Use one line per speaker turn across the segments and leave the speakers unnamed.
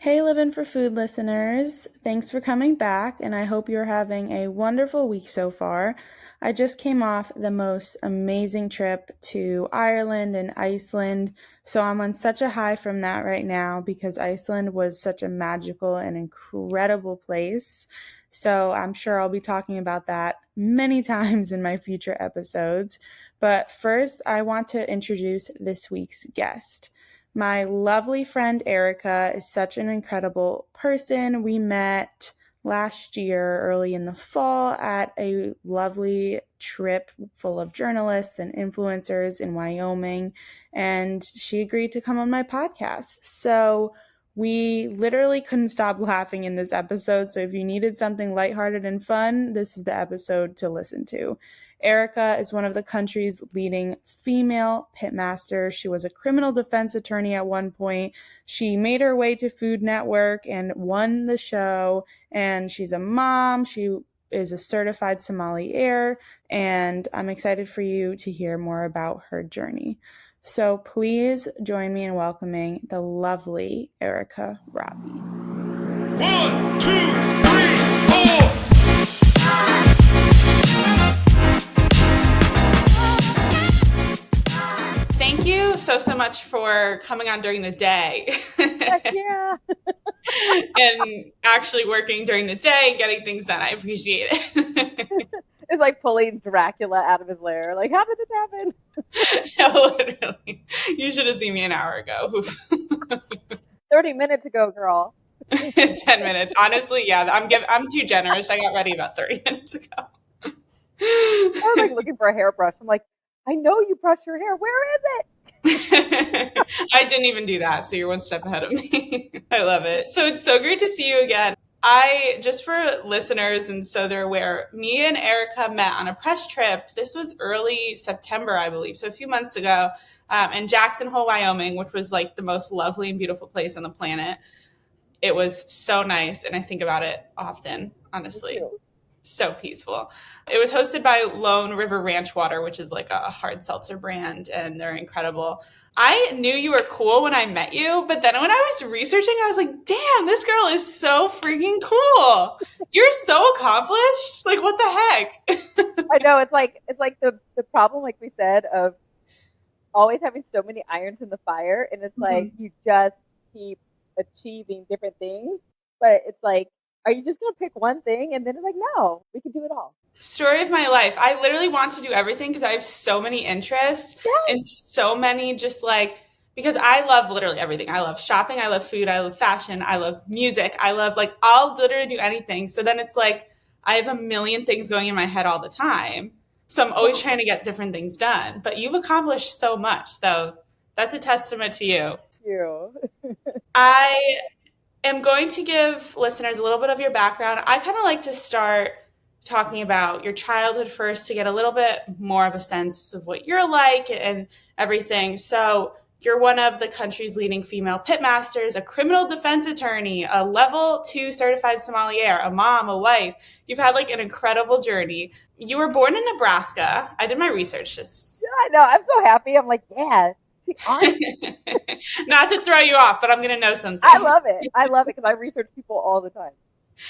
Hey, Livin' for Food listeners. Thanks for coming back, and I hope you're having a wonderful week so far. I just came off the most amazing trip to Ireland and Iceland, so I'm on such a high from that right now because Iceland was such a magical and incredible place. So I'm sure I'll be talking about that many times in my future episodes. But first, I want to introduce this week's guest. My lovely friend Erica is such an incredible person. We met last year, early in the fall, at a lovely trip full of journalists and influencers in Wyoming, and she agreed to come on my podcast. So we literally couldn't stop laughing in this episode. So if you needed something lighthearted and fun, this is the episode to listen to. Erica is one of the country's leading female pitmasters. She was a criminal defense attorney at one point. She made her way to Food Network and won the show. And she's a mom. She is a certified sommelier. And I'm excited for you to hear more about her journey. So please join me in welcoming the lovely Erica Roby.
1, 2, 3, 4.
Thank you so much for coming on during the day.
Yeah.
And actually working during the day and getting things done. I appreciate it.
It's like pulling Dracula out of his lair. Like, how did this happen?
No, literally. You should have seen me an hour ago.
30 minutes ago, girl.
10 minutes. Honestly, yeah, I'm too generous. I got ready about 30 minutes ago.
I was like looking for a hairbrush. I'm like, I know you brush your hair. Where is it?
I didn't even do that, so you're one step ahead of me. I love it. So it's so great to see you again. Just for listeners, and so they're aware, me and Erica met on a press trip. This was early September, I believe, so a few months ago, in Jackson Hole, Wyoming, which was like the most lovely and beautiful place on the planet. It was so nice, and I think about it often, honestly. So peaceful. It was hosted by Lone River Ranch Water, which is like a hard seltzer brand, and they're incredible. I knew you were cool when I met you, but then when I was researching, I was like, damn, this girl is so freaking cool. You're so accomplished. Like, what the heck?
I know. It's like the problem, like we said, of always having so many irons in the fire. And it's like, you just keep achieving different things. But it's like, are you just going to pick one thing? And then it's like, no, we can do it all.
Story of my life. I literally want to do everything because I have so many interests and so many because I love literally everything. I love shopping. I love food. I love fashion. I love music. I'll literally do anything. So then it's like, I have a million things going in my head all the time. So I'm always trying to get different things done, but you've accomplished so much. So that's a testament to you.
Thank you.
I am going to give listeners a little bit of your background. I kind of like to start talking about your childhood first to get a little bit more of a sense of what you're like and everything. So you're one of the country's leading female pitmasters, a criminal defense attorney, a level 2 certified sommelier, a mom, a wife. You've had like an incredible journey. You were born in Nebraska. I did my research.
Yeah, no, I'm so happy. I'm like, yeah.
Not to throw you off, but I'm going to know something.
I love it because I research people all the time.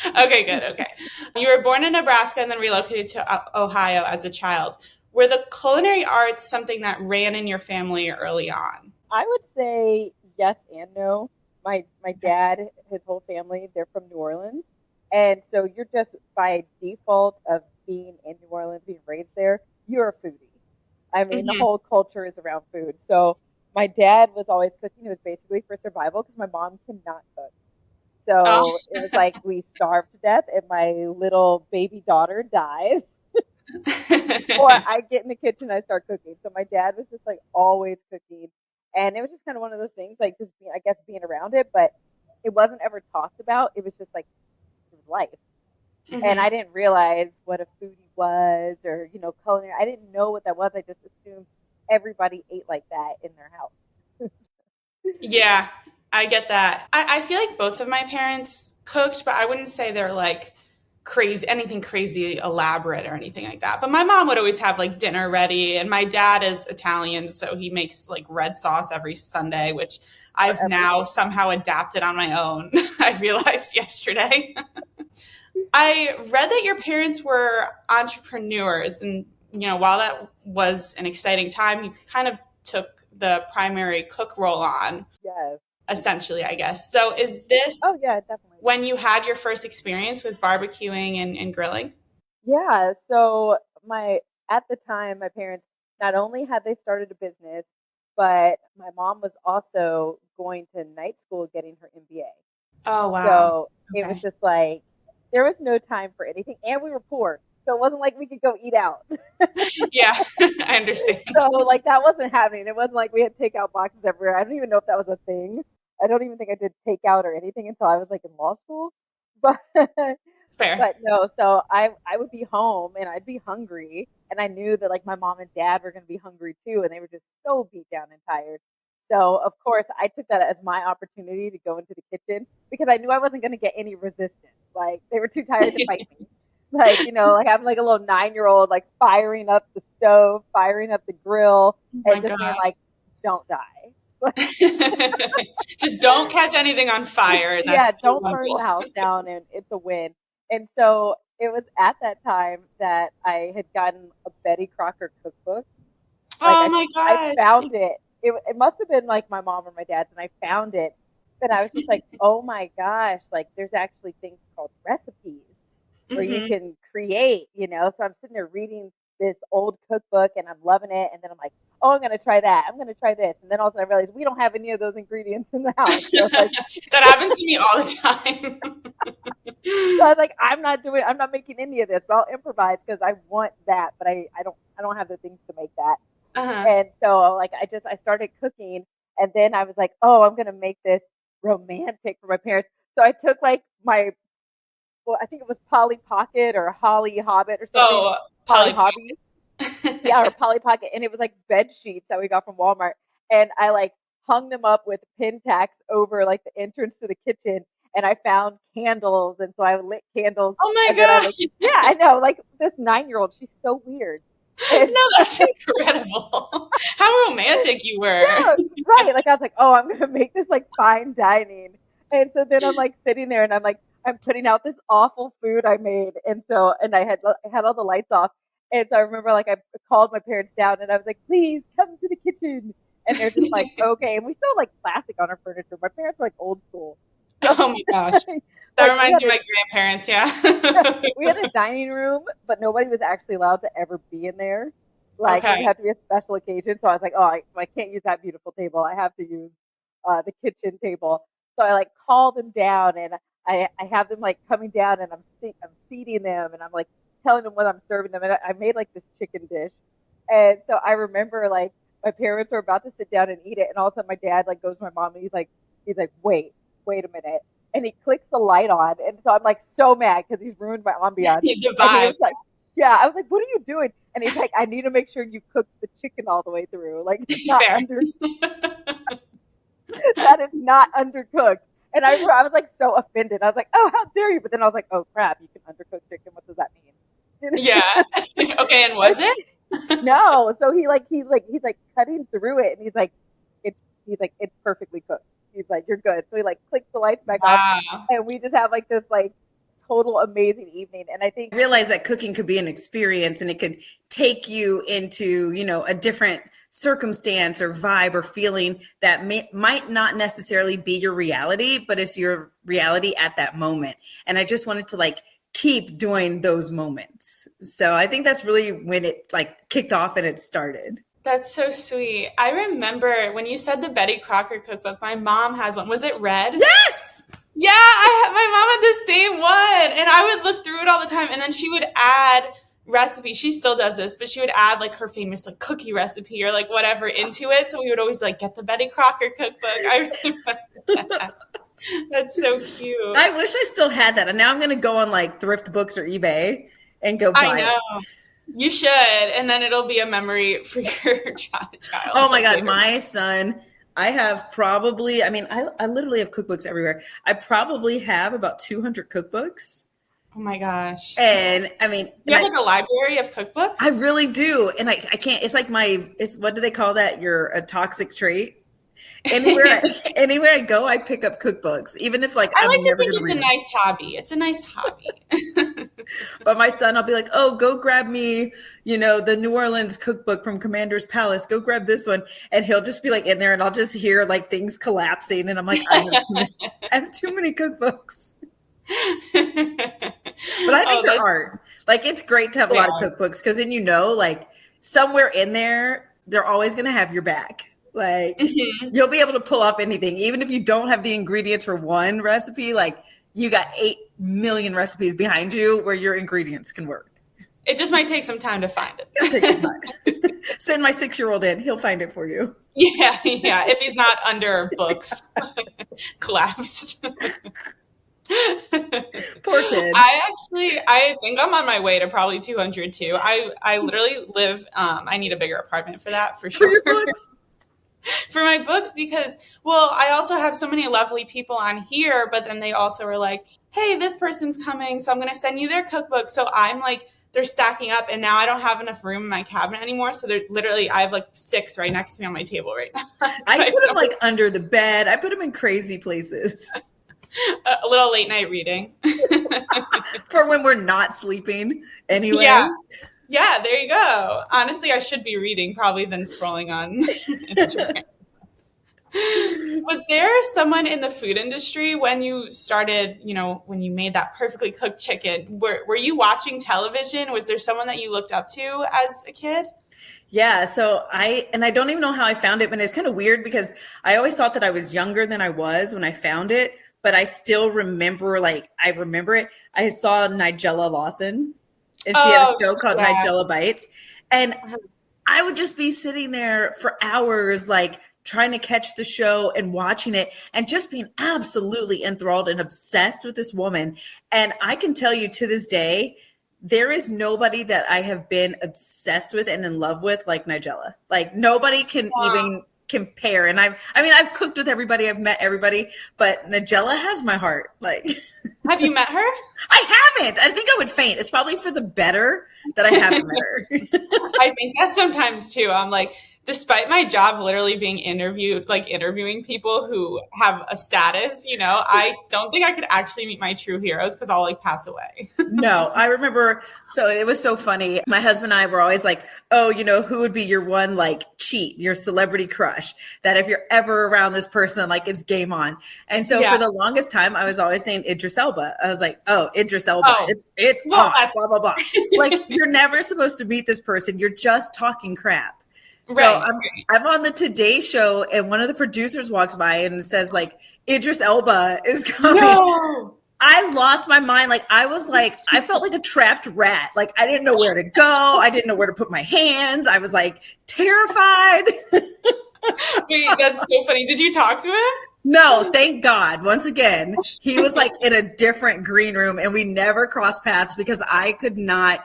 Okay, good. Okay. You were born in Nebraska and then relocated to Ohio as a child. Were the culinary arts something that ran in your family early on?
I would say yes and no. My dad, his whole family, they're from New Orleans. And so you're just by default of being in New Orleans, being raised there, you're a foodie. I mean, the whole culture is around food. So my dad was always cooking. It was basically for survival because my mom cannot cook. So it was like we starved to death and my little baby daughter dies. Or I get in the kitchen and I start cooking. So my dad was just like always cooking. And it was just kind of one of those things, like just being around it. But it wasn't ever talked about. It was just like it was life. Mm-hmm. And I didn't realize what a foodie was or, culinary. I didn't know what that was. I just assumed everybody ate like that in their house.
Yeah, I get that. I feel like both of my parents cooked, but I wouldn't say they're like anything crazy elaborate or anything like that. But my mom would always have like dinner ready, and my dad is Italian, so he makes like red sauce every Sunday, which I've
forever.
now somehow adapted on my own. I realized yesterday. I read that your parents were entrepreneurs, and while that was an exciting time, you kind of took the primary cook role on,
Yes.
essentially, I guess. So, is
Oh
this
yeah, definitely.
when you had your first experience with barbecuing and grilling?
Yeah. So my at the time, my parents not only had they started a business, but my mom was also going to night school getting her MBA.
Oh, wow.
So it was
Okay.
just like there was no time for anything, and we were poor, so it wasn't like we could go eat out.
Yeah, I understand.
So like that wasn't happening. It wasn't like we had takeout boxes everywhere. I don't even know if that was a thing. I don't even think I did takeout or anything until I was like in law school. But
Fair.
but no, so I would be home and I'd be hungry, and I knew that like my mom and dad were going to be hungry too, and they were just so beat down and tired. So of course I took that as my opportunity to go into the kitchen because I knew I wasn't going to get any resistance. Like they were too tired to fight me. Like like I'm like a little 9 year old like firing up the stove, firing up the grill,
Oh
and
my
just being
God.
like, "Don't die."
Just don't catch anything on fire.
Yeah,
That's the
don't
one
burn the
rule.
house down, and it's a win. And so it was at that time that I had gotten a Betty Crocker cookbook. Like
Oh my
I
gosh.
found it. It must have been like my mom or my dad's, and I found it. And I was just like, oh my gosh, like there's actually things called recipes where you
Hmm.
can create. So I'm sitting there reading this old cookbook and I'm loving it. And then I'm like, oh, I'm going to try that. I'm going to try this. And then all of a sudden I realized we don't have any of those ingredients in the house. So like,
That happens to me all the time.
so I was like, I'm not making any of this, but I'll improvise because I want that, but I don't have the things to make that.
Uh-huh.
And so like I started cooking, and then I was like, oh, I'm gonna make this romantic for my parents. So I took like my, well, I think it was Polly Pocket or Holly Hobbit or something,
Oh,
Polly
Polly
Hobby,
Pocket.
yeah, or Polly Pocket, and it was like bed sheets that we got from Walmart, and I like hung them up with pin tacks over like the entrance to the kitchen, and I found candles, and so I lit candles,
Oh my
and then I like,
God.
yeah, I know, like this 9 year old, she's so weird, and
No, that's incredible. How romantic you were.
yeah, right. Like I was like, oh, I'm gonna make this like fine dining. And so then I'm like sitting there and I'm like, I'm putting out this awful food I made. And I had all the lights off. And so I remember like I called my parents down and I was like, please come to the kitchen. And they're just like, okay. And we still have like plastic on our furniture. My parents were like old school. So
Oh my gosh. That
like
reminds me of my grandparents, yeah.
we had a dining room, but nobody was actually allowed to ever be in there. Like it would
Okay.
have to be a special occasion. So I was like, oh, I can't use that beautiful table. I have to use the kitchen table. So I like call them down, and I have them like coming down, and I'm seating them, and I'm like telling them what I'm serving them. And I made like this chicken dish, and so I remember like my parents were about to sit down and eat it, and all of a sudden my dad like goes to my mom, and he's like, wait a minute, and he clicks the light on, and so I'm like so mad because he's ruined my ambiance,
The
and he
vibe.
was like, yeah, I was like, what are you doing? And he's like, I need to make sure you cook the chicken all the way through, like it's not
Fair.
under that is not undercooked. And I was like so offended. I was like, oh, how dare you? But then I was like, oh crap, you can undercook chicken. What does that mean?
Yeah. Okay, and was it?
No. So he's like cutting through it, and he's like it's perfectly cooked. He's like, you're good. So he like clicks the lights back on,
Wow.
and we just have like this like total amazing evening. And I think
Realize that cooking could be an experience and it could take you into, a different circumstance or vibe or feeling that might not necessarily be your reality, but it's your reality at that moment. And I just wanted to like keep doing those moments. So I think that's really when it like kicked off and it started.
That's so sweet. I remember when you said the Betty Crocker cookbook, my mom has one. Was it red?
Yes.
Yeah, my mom had the same one, and I would look through it all the time, and then she would add recipes. She still does this, but she would add like her famous like cookie recipe or like whatever into it. So we would always be like, get the Betty Crocker cookbook. I remember that. That's so cute.
I wish I still had that. And now I'm going to go on like thrift books or eBay and go
I
buy it.
know. You should, and then it'll be a memory for your child.
Oh my God, my son, I have probably, I literally have cookbooks everywhere. I probably have about 200 cookbooks.
Oh my gosh.
And
You have like a library of cookbooks?
I really do. And I can't, it's like what do they call that? You're a toxic trait. Anywhere I go, I pick up cookbooks, even if like
I
I'm
like to
never
think
gonna
it's a
read them.
nice hobby. It's a nice hobby.
But my son, I'll be like, oh, go grab me, the New Orleans cookbook from Commander's Palace. Go grab this one. And he'll just be like in there and I'll just hear like things collapsing. And I'm like, I have too many cookbooks. But I think there are. Like, it's great to have a lot of cookbooks because then like somewhere in there, they're always going to have your back. Like, you'll be able to pull off anything. Even if you don't have the ingredients for one recipe, like you got 8 million recipes behind you where your ingredients can work.
It just might take some time to find it.
It'll take some time. Send my 6-year-old in. He'll find it for you.
Yeah. If he's not under books collapsed.
Poor kid.
I think I'm on my way to probably 200 too. I literally live, I need a bigger apartment for that for sure.
For your books?
For my books because, well, I also have so many lovely people on here, but then they also were like, hey, this person's coming, so I'm going to send you their cookbook. So I'm like, they're stacking up, and now I don't have enough room in my cabinet anymore. So they're literally, I have like 6 right next to me on my table right now.
I put them like under the bed. I put them in crazy places.
A little late night reading.
For when we're not sleeping anyway.
Yeah, there you go. Honestly, I should be reading probably than scrolling on Instagram. Was there someone in the food industry when you started, when you made that perfectly cooked chicken, were you watching television? Was there someone that you looked up to as a kid?
Yeah. So I don't even know how I found it, but it's kind of weird because I always thought that I was younger than I was when I found it, but I still remember, I remember it. I saw Nigella Lawson. And she had a show called Nigella Bites. And I would just be sitting there for hours, trying to catch the show and watching it and just being absolutely enthralled and obsessed with this woman. And I can tell you to this day, there is nobody that I have been obsessed with and in love with like Nigella. Like, nobody can even compare. And I've cooked with everybody, I've met everybody, but Nigella has my heart.
Have you met her?
I haven't. I think I would faint. It's probably for the better that I haven't met her.
I think that sometimes too. I'm like, despite my job literally being interviewing people who have a status, I don't think I could actually meet my true heroes because I'll pass away.
No, I remember. So it was so funny. My husband and I were always like, oh, who would be your one cheat, your celebrity crush, that if you're ever around this person, it's game on. And so for the longest time, I was always saying Idris Elba. I was like, oh, Idris Elba. Oh, it's blah, blah, blah. You're never supposed to meet this person. You're just talking crap. So I'm on the Today Show and one of the producers walks by and says Idris Elba is coming. No. I lost my mind. I felt like a trapped rat. I didn't know where to go. I didn't know where to put my hands. I was terrified.
Wait, that's so funny. Did you talk to him?
No, thank God. Once again, he was in a different green room and we never crossed paths because I could not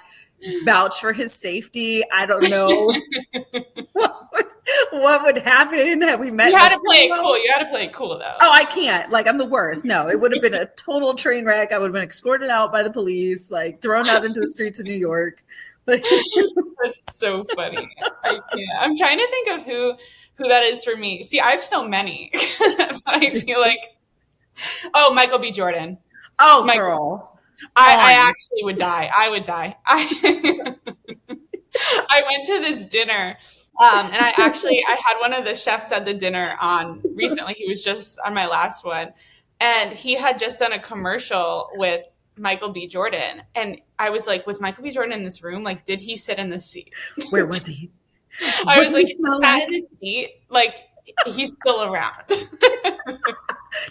vouch for his safety. I don't know what would happen had we met.
You had to play it cool. You had to play it cool, though.
Oh, I can't. I'm the worst. No, it would have been a total train wreck. I would have been escorted out by the police, thrown out into the streets of New York.
That's so funny. I can't. I'm trying to think of who that is for me. See, I have so many. I feel Michael B. Jordan.
Oh, girl.
I actually would die. I would die. I went to this dinner, and I had one of the chefs at the dinner on recently. He was just on my last one, and he had just done a commercial with Michael B. Jordan. And I was like, was Michael B. Jordan in this room? Did he sit in the seat?
Where was he?
I was like, sat in the seat. He's still around.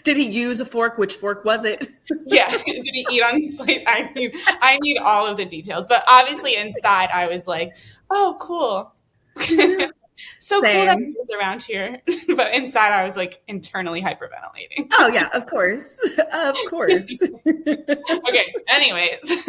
Did he use a fork? Which fork was it?
Yeah. Did he eat on these plates? I need all of the details. But obviously inside I was like, oh, cool. So
Same.
Cool that he was around here. But inside I was internally hyperventilating.
Oh yeah, of course. Of course.
Okay. Anyways.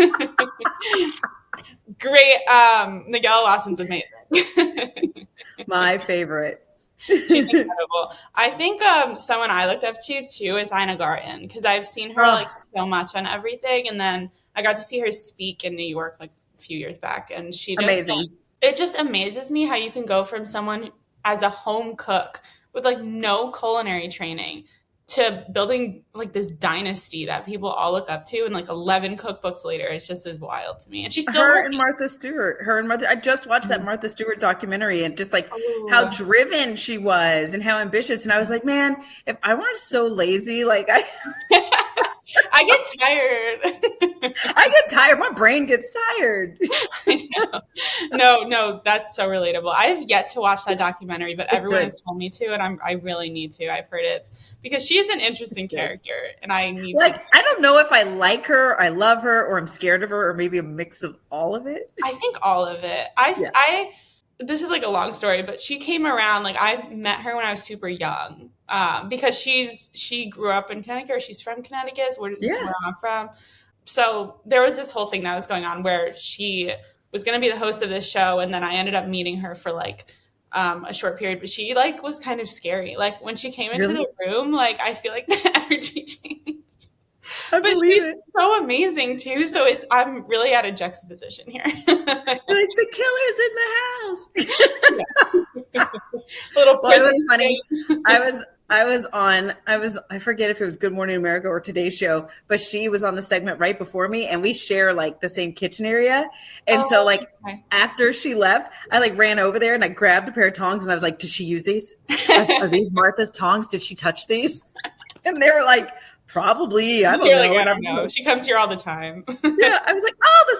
Great. Nigella Lawson's amazing.
My favorite.
She's incredible. I think someone I looked up to too is Ina Garten because I've seen her so much on everything, and then I got to see her speak in New York a few years back, and she just
amazing.
It just amazes me how you can go from someone as a home cook with like no culinary training to building like this dynasty that people all look up to, and like 11 cookbooks later, it's just as wild to me. And she's still
Her
working.
and Martha Stewart. Her and Martha. I just watched that Martha Stewart documentary, and just like how
Ooh.
driven she was and how ambitious. And I was like, man, if I weren't so lazy, like I
I get tired.
I get tired. My brain gets tired.
I know. No, that's so relatable. I've yet to watch that documentary, but everyone
good.
has told me to, and I really need to. I've heard it's because she's an interesting character, and I need
Like,
to.
I don't know if I like her, I love her, or I'm scared of her, or maybe a mix of all of it.
I think all of it. This is like a long story, but she came around, like I met her when I was super young, because she grew up in Connecticut, or she's from Connecticut, where I'm from. So there was this whole thing that was going on where she was going to be the host of this show, and then I ended up meeting her for like a short period, but she like was kind of scary. Like when she came into the room, like I feel like the energy changed. But she's so amazing too. So I'm really at a juxtaposition here.
Like the killer's in the house.
Little
well, it was funny. I forget if it was Good Morning America or Today's Show, but she was on the segment right before me, and we share like the same kitchen area. And so like after she left, I like ran over there and I grabbed a pair of tongs and I was like, did she use these? Are these Martha's tongs? Did she touch these? And they were like, probably. I don't know.
Like, I don't know. She comes here all the time.
Yeah. I was like, oh, the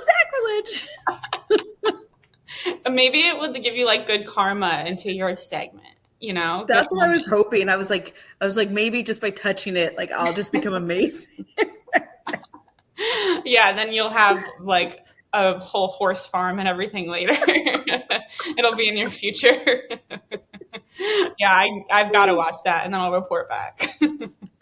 sacrilege.
Maybe it would give you like good karma into your segment. You know,
that's what I was hoping. I was like, maybe just by touching it, like I'll just become amazing.
Yeah, and then you'll have like a whole horse farm and everything later. It'll be in your future. Yeah, I've got to watch that, and then I'll report back.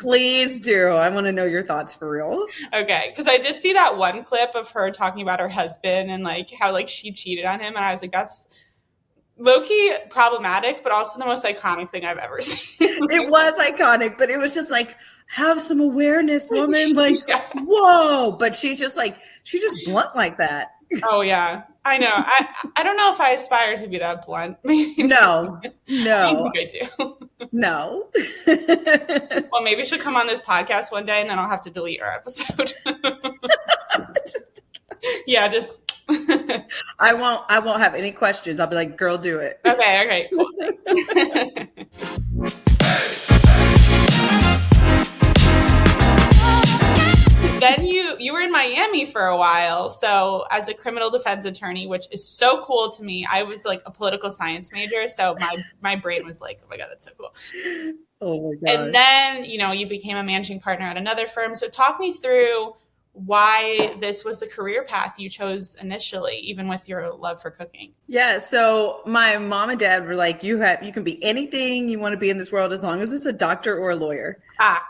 Please do. I want to know your thoughts for real.
Okay, because I did see that one clip of her talking about her husband and like how like she cheated on him, and I was like, that's low-key problematic, but also the most iconic thing I've ever seen.
It was iconic, but it was just like, have some awareness, woman. Like, whoa. But she's just blunt like that.
Oh, yeah. I know. I don't know if I aspire to be that blunt.
No.
I think I do.
No.
Well, maybe she'll come on this podcast one day and then I'll have to delete our episode. Yeah, just
I won't have any questions. I'll be like, girl, do it.
Okay, cool. Then you were in Miami for a while, so as a criminal defense attorney, which is so cool to me. I was like a political science major, so my brain was like, oh my God, that's so cool.
Oh my God.
And then, you became a managing partner at another firm. So talk me through why this was the career path you chose initially, even with your love for cooking.
Yeah. So my mom and dad were like, you can be anything you want to be in this world as long as it's a doctor or a lawyer.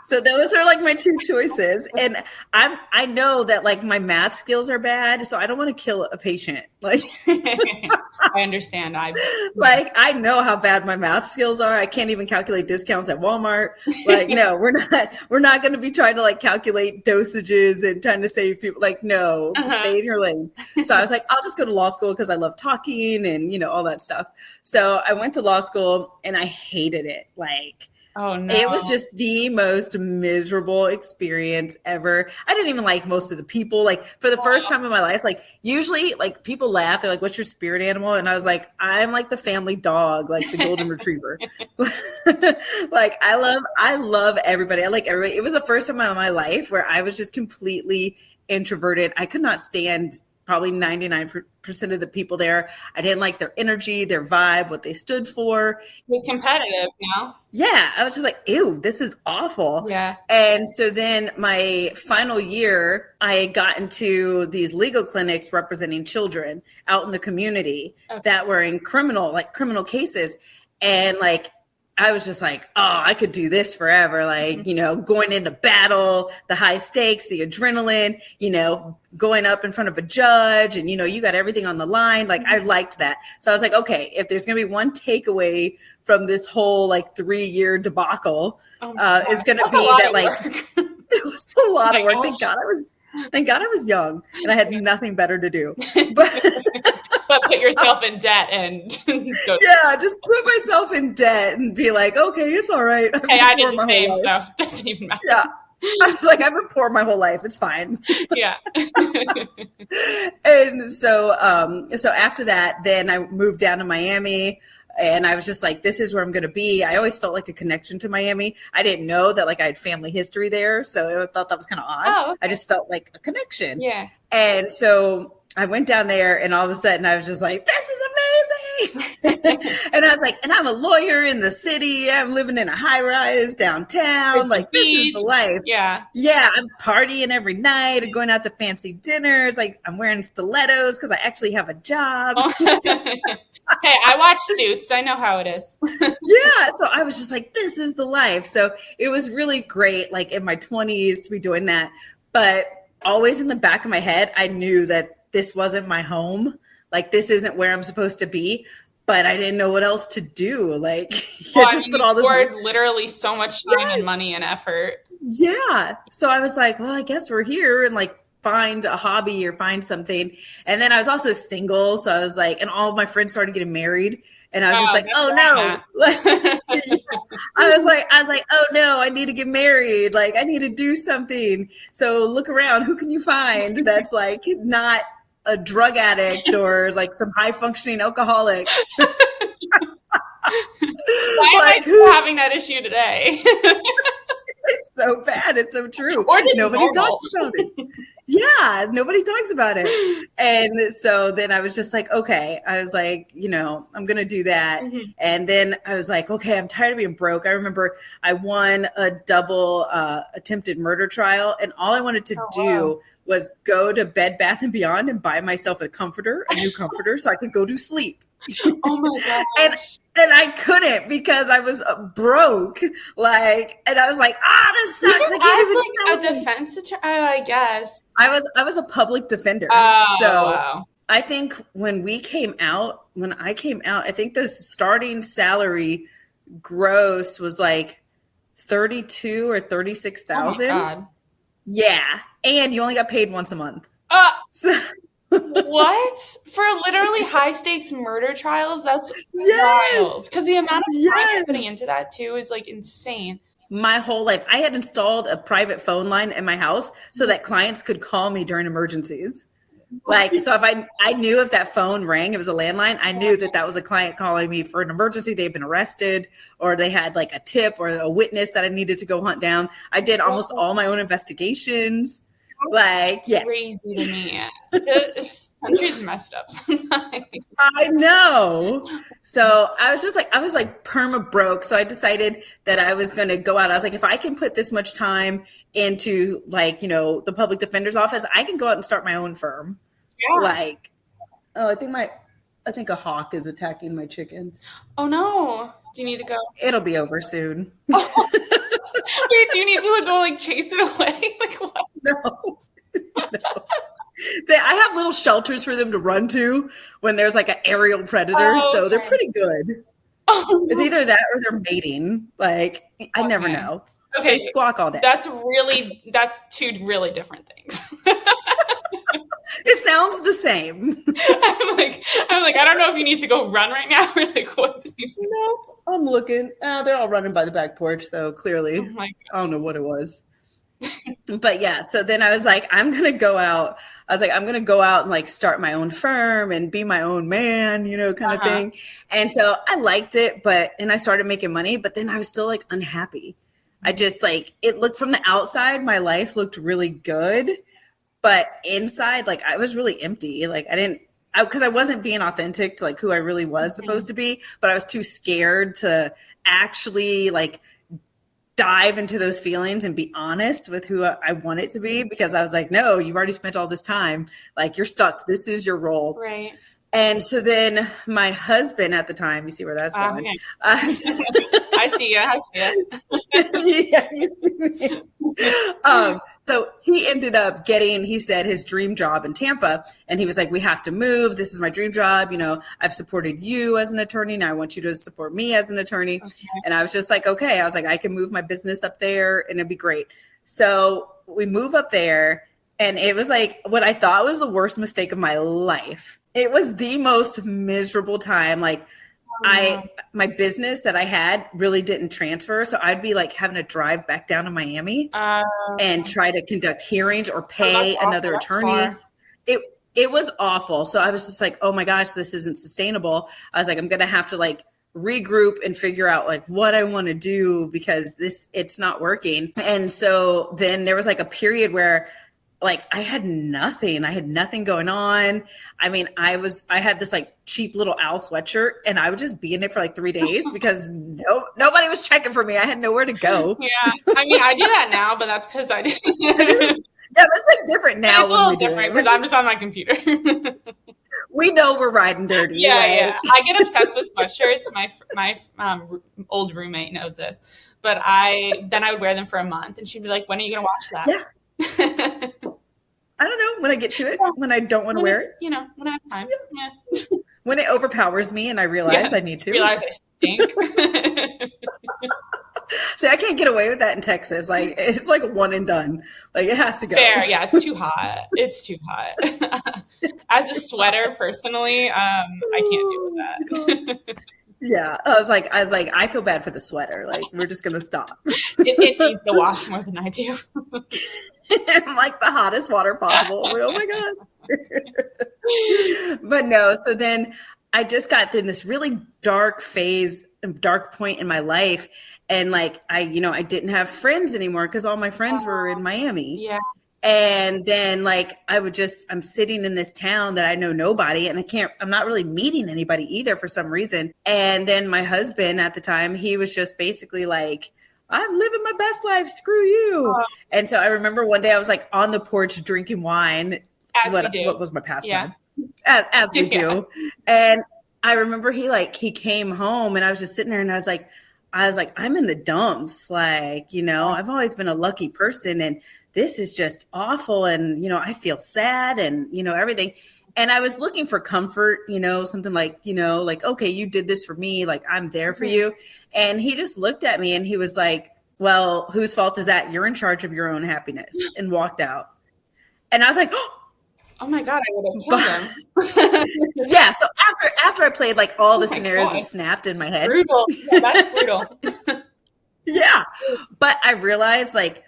So those are like my two choices. And I know that like my math skills are bad, so I don't want to kill a patient. Like
I understand.
I know how bad my math skills are. I can't even calculate discounts at Walmart. Like, no, we're not going to be trying to like calculate dosages and trying to save people. Like, no, stay in your lane. So I was like, I'll just go to law school because I love talking and, all that stuff. So I went to law school and I hated it. Like,
oh no,
it was just the most miserable experience ever. I didn't even like most of the people. Like for the first time in my life, like usually like people laugh. They're like, what's your spirit animal? And I was like, I'm like the family dog, like the golden retriever. Like I love everybody. I like everybody. It was the first time in my life where I was just completely introverted. I could not stand probably 99% of the people there. I didn't like their energy, their vibe, what they stood for.
It was competitive,
Yeah. I was just like, ew, this is awful.
Yeah.
And so then my final year, I got into these legal clinics representing children out in the community that were in criminal cases. And like, I was just like, oh, I could do this forever. Like, going into battle, the high stakes, the adrenaline, going up in front of a judge and, you got everything on the line. Like, I liked that. So I was like, okay, if there's going to be one takeaway from this whole like 3-year debacle, is going to be that like, it was a lot of work. Thank God I was young and I had nothing better to do. But
but put yourself in debt and go.
Yeah, just put myself in debt and be like, okay, it's all right.
Hey, I did
poor
the
my
same,
whole
so
life.
it doesn't even matter.
Yeah. I was like, I've been poor my whole life. It's fine.
Yeah.
And so after that, then I moved down to Miami. And I was just like, this is where I'm going to be. I always felt like a connection to Miami. I didn't know that like I had family history there. So I thought that was kind of odd.
Oh, okay.
I just felt like a connection.
Yeah.
And so I went down there and all of a sudden I was just like, this is amazing. And I was like, and I'm a lawyer in the city. I'm living in a high rise downtown. Like, this is the life.
Yeah.
Yeah. I'm partying every night and going out to fancy dinners. Like, I'm wearing stilettos because I actually have a job.
Hey, I watch Suits. I know how it is.
Yeah. So I was just like, this is the life. So it was really great, like in my 20s to be doing that. But always in the back of my head, I knew that this wasn't my home. Like, this isn't where I'm supposed to be. But I didn't know what else to do. Like,
Well, I mean, you poured literally so much time and money and effort.
Yeah. So I was like, well, I guess we're here and like find a hobby or find something. And then I was also single. So I was like, and all of my friends started getting married. And I was just like, oh no. I was like, oh no, I need to get married. Like, I need to do something. So look around. Who can you find that's like not a drug addict or like some high functioning alcoholic?
Why am I still having that issue today?
It's so bad. It's so true.
Or just
nobody
normal.
talks about it. Yeah, nobody talks about it. And so then I was just like, okay, I was like, I'm going to do that.
Mm-hmm.
And then I was like, okay, I'm tired of being broke. I remember I won a double attempted murder trial. And all I wanted to do was go to Bed Bath and Beyond and buy myself a new comforter so I could go to sleep.
Oh my gosh.
And I couldn't because I was broke. Like, and I was like, this sucks. I can't even
a defense attorney. I guess
I was a public defender.
Oh,
so
wow.
I think when I came out, I think the starting salary gross was like 32 or 36,000.
Oh my God.
Yeah, and you only got paid once a month. So.
What? For literally high stakes murder trials? That's wild. Because the amount of time you're putting into that too is like insane.
My whole life, I had installed a private phone line in my house so that clients could call me during emergencies. Like, so if I knew if that phone rang, it was a landline, I knew that was a client calling me for an emergency. They've been arrested or they had like a tip or a witness that I needed to go hunt down. I did almost all my own investigations. Like, yeah.
Crazy to me. This country's messed up sometimes.
I know. So I was like perma broke. So I decided that I was going to go out. I was like, if I can put this much time into like, the public defender's office, I can go out and start my own firm. Yeah. Like, I think a hawk is attacking my chickens.
Oh no. Do you need to go?
It'll be over soon.
Wait, do you need to go like chase it away? Like what?
No. I have little shelters for them to run to when there's like an aerial predator.
Oh,
so they're pretty good.
Oh,
it's either that or they're mating. Like, I never know.
Okay.
They squawk all day.
That's two really different things.
It sounds the same.
I'm like, I don't know if you need to go run right now or like what.
No, I'm looking. They're all running by the back porch, so clearly, I don't know what it was. But yeah, so then I was like, I'm going to go out and like start my own firm and be my own man, kind of thing. And so I liked it, and I started making money, but then I was still like unhappy. I just like, it looked from the outside, my life looked really good, but inside, like I was really empty. Like because I wasn't being authentic to like who I really was supposed to be, but I was too scared to actually like dive into those feelings and be honest with who I want it to be, because I was like, no, you've already spent all this time. Like, you're stuck. This is your role.
Right.
And so then my husband at the time, you see where that's going.
Okay. I see you.
Yeah, you see me. So he ended up he said his dream job in Tampa. And he was like, we have to move. This is my dream job. I've supported you as an attorney. Now I want you to support me as an attorney. Okay. And I was just like, okay. I was like, I can move my business up there and it'd be great. So we move up there. And it was like what I thought was the worst mistake of my life. It was the most miserable time. Like my business that I had really didn't transfer. So I'd be like having to drive back down to Miami
Uh,
and try to conduct hearings or
oh,
pay
that's awful.
another
That's
attorney.
far.
It was awful. So I was just like, oh my gosh, this isn't sustainable. I was like, I'm gonna have to like regroup and figure out like what I want to do because it's not working. And so then there was like a period where like I had nothing going on. I mean, I had this like cheap little owl sweatshirt and I would just be in it for like 3 days because nobody was checking for me. I had nowhere to go.
Yeah. I mean, I do that now, but that's because I did.
Yeah, that's like different now.
It's a little different because I'm just on my computer.
We know we're riding dirty.
Yeah,
like.
yeah. I get obsessed with sweatshirts. My old roommate knows this, but I would wear them for a month, and she'd be like, "When are you gonna wash that?"
Yeah. I don't know when I get to it, when I don't want to wear it.
You know, when I have time. Yeah.
When it overpowers me and I realize I need to.
Realize I stink.
See, I can't get away with that in Texas. Like it's like one and done. Like it has to go.
Fair, yeah. It's too hot. It's too hot. As a sweater, personally, I can't deal with that.
Yeah, I was like, I feel bad for the sweater. Like we're just gonna stop.
It needs to wash more than I do.
I'm like the hottest water possible. Like, oh my god. But no, so then I just got in this really dark point in my life. And like, I didn't have friends anymore because all my friends were in Miami.
Yeah.
And then like, I'm sitting in this town that I know nobody and I'm not really meeting anybody either for some reason. And then my husband at the time, he was just basically like, I'm living my best life. Screw you. Oh. And so I remember one day I was like on the porch drinking wine. What was my pastime? Yeah. As we do. And I remember he came home and I was just sitting there and I was like, I'm in the dumps. Like, I've always been a lucky person and this is just awful. And, I feel sad and, everything. And I was looking for comfort, something like, okay, you did this for me. Like, I'm there for you. And he just looked at me and he was like, well, whose fault is that? You're in charge of your own happiness, and walked out. And I was like,
oh my God, I would have killed him.
Yeah. So after I played like all the scenarios have snapped in my head.
Brutal. Yeah, that's brutal.
Yeah. But I realized like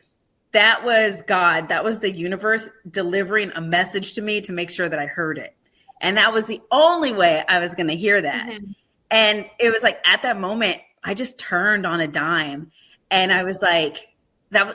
that was God. That was the universe delivering a message to me to make sure that I heard it. And that was the only way I was going to hear that. Mm-hmm. And it was like at that moment, I just turned on a dime and I was like,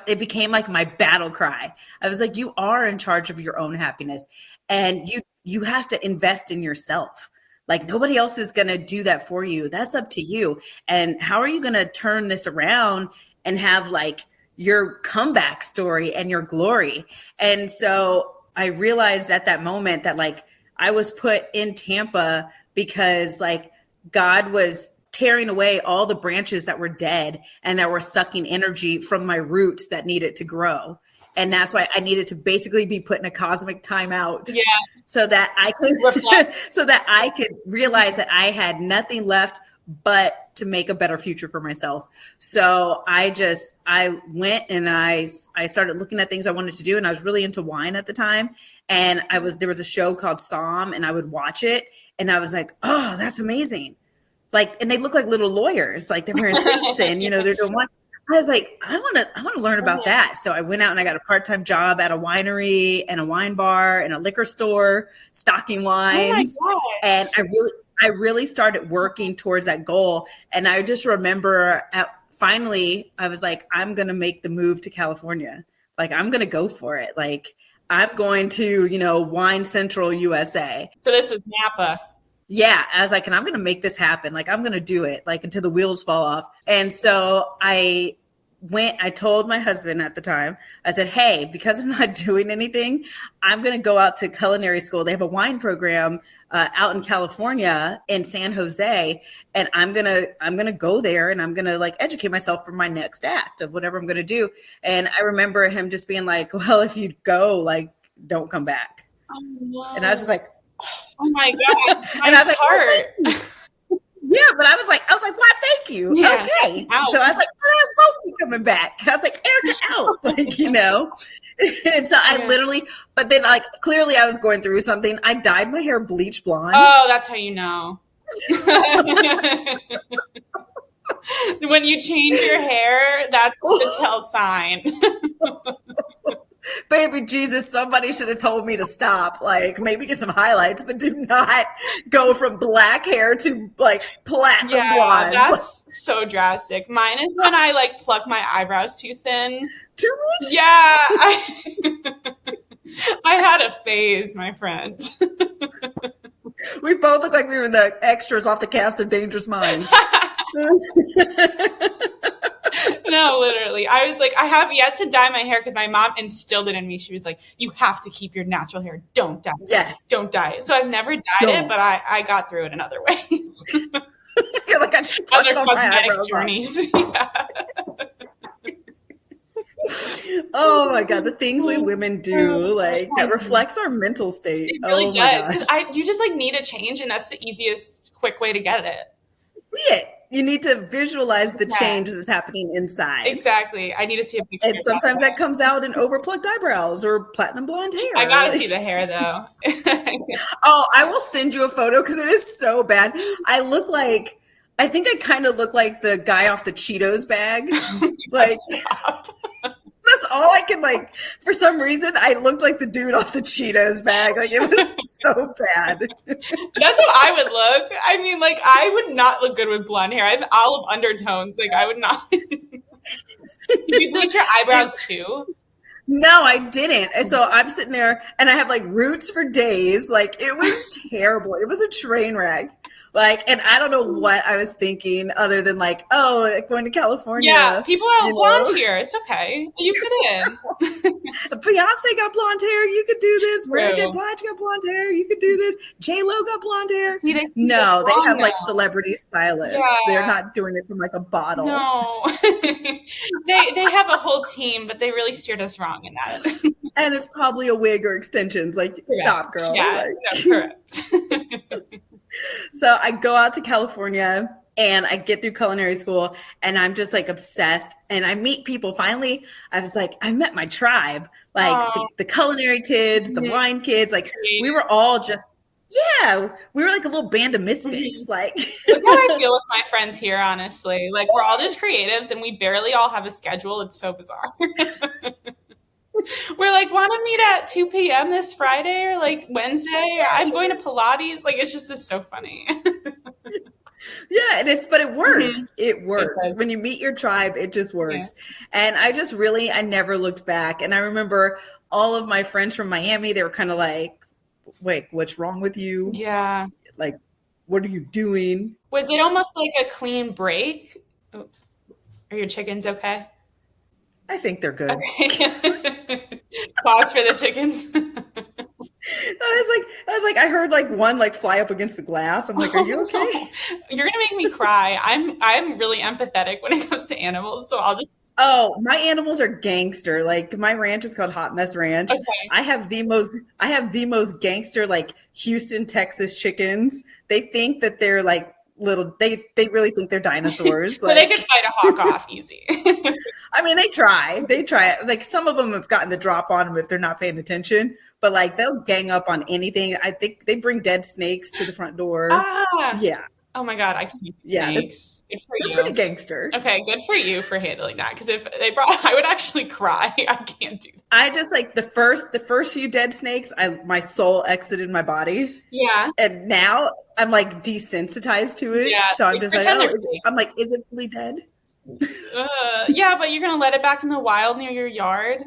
it became like my battle cry. I was like, you are in charge of your own happiness and you have to invest in yourself. Like nobody else is going to do that for you. That's up to you. And how are you going to turn this around and have like your comeback story and your glory? And so I realized at that moment that like I was put in Tampa because like God was tearing away all the branches that were dead and that were sucking energy from my roots that needed to grow. And that's why I needed to basically be put in a cosmic timeout. Yeah. So that I could realize that I had nothing left but to make a better future for myself. So I went and I started looking at things I wanted to do. And I was really into wine at the time. And there was a show called Somm and I would watch it. And I was like, oh, that's amazing. Like, and they look like little lawyers, like they're wearing suits and, they're doing wine. I was like, I want to learn about that. So I went out and I got a part-time job at a winery and a wine bar and a liquor store, stocking wines. Oh my gosh. And I really started working towards that goal. And I just remember finally, I was like, I'm going to make the move to California. Like, I'm going to go for it. Like, I'm going to, Wine Central USA.
So this was Napa.
Yeah, I was like, and I'm going to make this happen. Like, I'm going to do it, like, until the wheels fall off. And so I told my husband at the time, I said, hey, because I'm not doing anything, I'm going to go out to culinary school. They have a wine program out in California in San Jose. And I'm going to go there and I'm going to like educate myself for my next act of whatever I'm going to do. And I remember him just being like, well, if you go, like, don't come back. Oh, no. And I was just like,
oh my God.
And I was like, heart. Yeah, but I was like, why? Thank you.
Yeah,
Okay.
out.
So I was like, but I won't be coming back. I was like, Erica, out. Like, And so I literally, but then like clearly I was going through something. I dyed my hair bleach blonde.
Oh, that's how you know. When you change your hair, that's the tell sign.
Baby Jesus, somebody should have told me to stop. Like maybe get some highlights, but do not go from black hair to like platinum blonde.
That's so drastic. Mine is when I like pluck my eyebrows too thin.
Too much?
Yeah. I had a phase, my friend.
We both look like we were the extras off the cast of Dangerous Minds.
No, literally. I was like, I have yet to dye my hair because my mom instilled it in me. She was like, you have to keep your natural hair. Don't dye it.
Yes.
Don't dye it. So I've never dyed it, but I got through it in other ways.
You're like, I just
Other
plucked all my
cosmetic
eyebrows
journeys.
off. Oh my God, the things we women do, like that reflects our mental state.
It really
oh
does.
My
Because you just like need a change, and that's the easiest, quick way to get it.
See it. You need to visualize the change that's happening inside.
Exactly. I need to see a picture.
And sometimes that comes out in overplucked eyebrows or platinum blonde hair.
I gotta see the hair though.
Oh, I will send you a photo because it is so bad. I think I kind of look like the guy off the Cheetos bag. Like that's all I can like. For some reason, I looked like the dude off the Cheetos bag. Like it was so bad.
That's how I would look. I mean, like I would not look good with blonde hair. I have olive undertones. Like I would not. Did you bleach your eyebrows too?
No, I didn't. And so I'm sitting there and I have like roots for days. Like it was terrible. It was a train wreck. Like, and I don't know what I was thinking other than like, oh, like going to California.
Yeah, people are blonde here. It's okay. You fit in.
Beyonce got blonde hair. You could do this. Mary J. Blige got blonde hair. You could do this. J-Lo got blonde hair.
See,
no, they have like celebrity stylists. Yeah. They're not doing it from like a bottle.
No, they have a whole team, but they really steered us wrong in that.
And it's probably a wig or extensions. Like, correct. Stop, girl.
Yeah,
like,
no, correct.
So I go out to California and I get through culinary school and I'm just like obsessed and I meet people. Finally, I was like, I met my tribe, like the culinary kids, the wine kids. Like we were all just, we were like a little band of misfits. Like
that's how I feel with my friends here, honestly. Like we're all just creatives and we barely all have a schedule. It's so bizarre. We're like, want to meet at 2 p.m. this Friday or like Wednesday? I'm going to Pilates. Like, it's just so funny.
Yeah, but it works. Mm-hmm. It works. When you meet your tribe, it just works. Yeah. And I never looked back. And I remember all of my friends from Miami, they were kind of like, wait, what's wrong with you?
Yeah.
Like, what are you doing?
Was it almost like a clean break? Oh, are your chickens okay?
I think they're good.
Okay. Pause for the chickens.
I was like, I heard like one like fly up against the glass. I'm like, are you okay?
No. You're gonna make me cry. I'm really empathic when it comes to animals, so I'll just.
Oh, my animals are gangster. Like my ranch is called Hot Mess Ranch. Okay. I have the most gangster like Houston, Texas chickens. They think that they're like little. They really think they're dinosaurs.
So they could fight a hawk off easy.
I mean, they try. Like some of them have gotten the drop on them if they're not paying attention. But like they'll gang up on anything. I think they bring dead snakes to the front door. Yeah.
Oh my God, I can eat snakes. Good for you.
Pretty gangster.
Okay, good for you for handling that. Because if they brought, I would actually cry. I can't do that.
I just like the first few dead snakes. My soul exited my body.
Yeah.
And now I'm like desensitized to it.
Yeah.
So I'm just like, is it fully dead?
Yeah, but you're gonna let it back in the wild near your yard.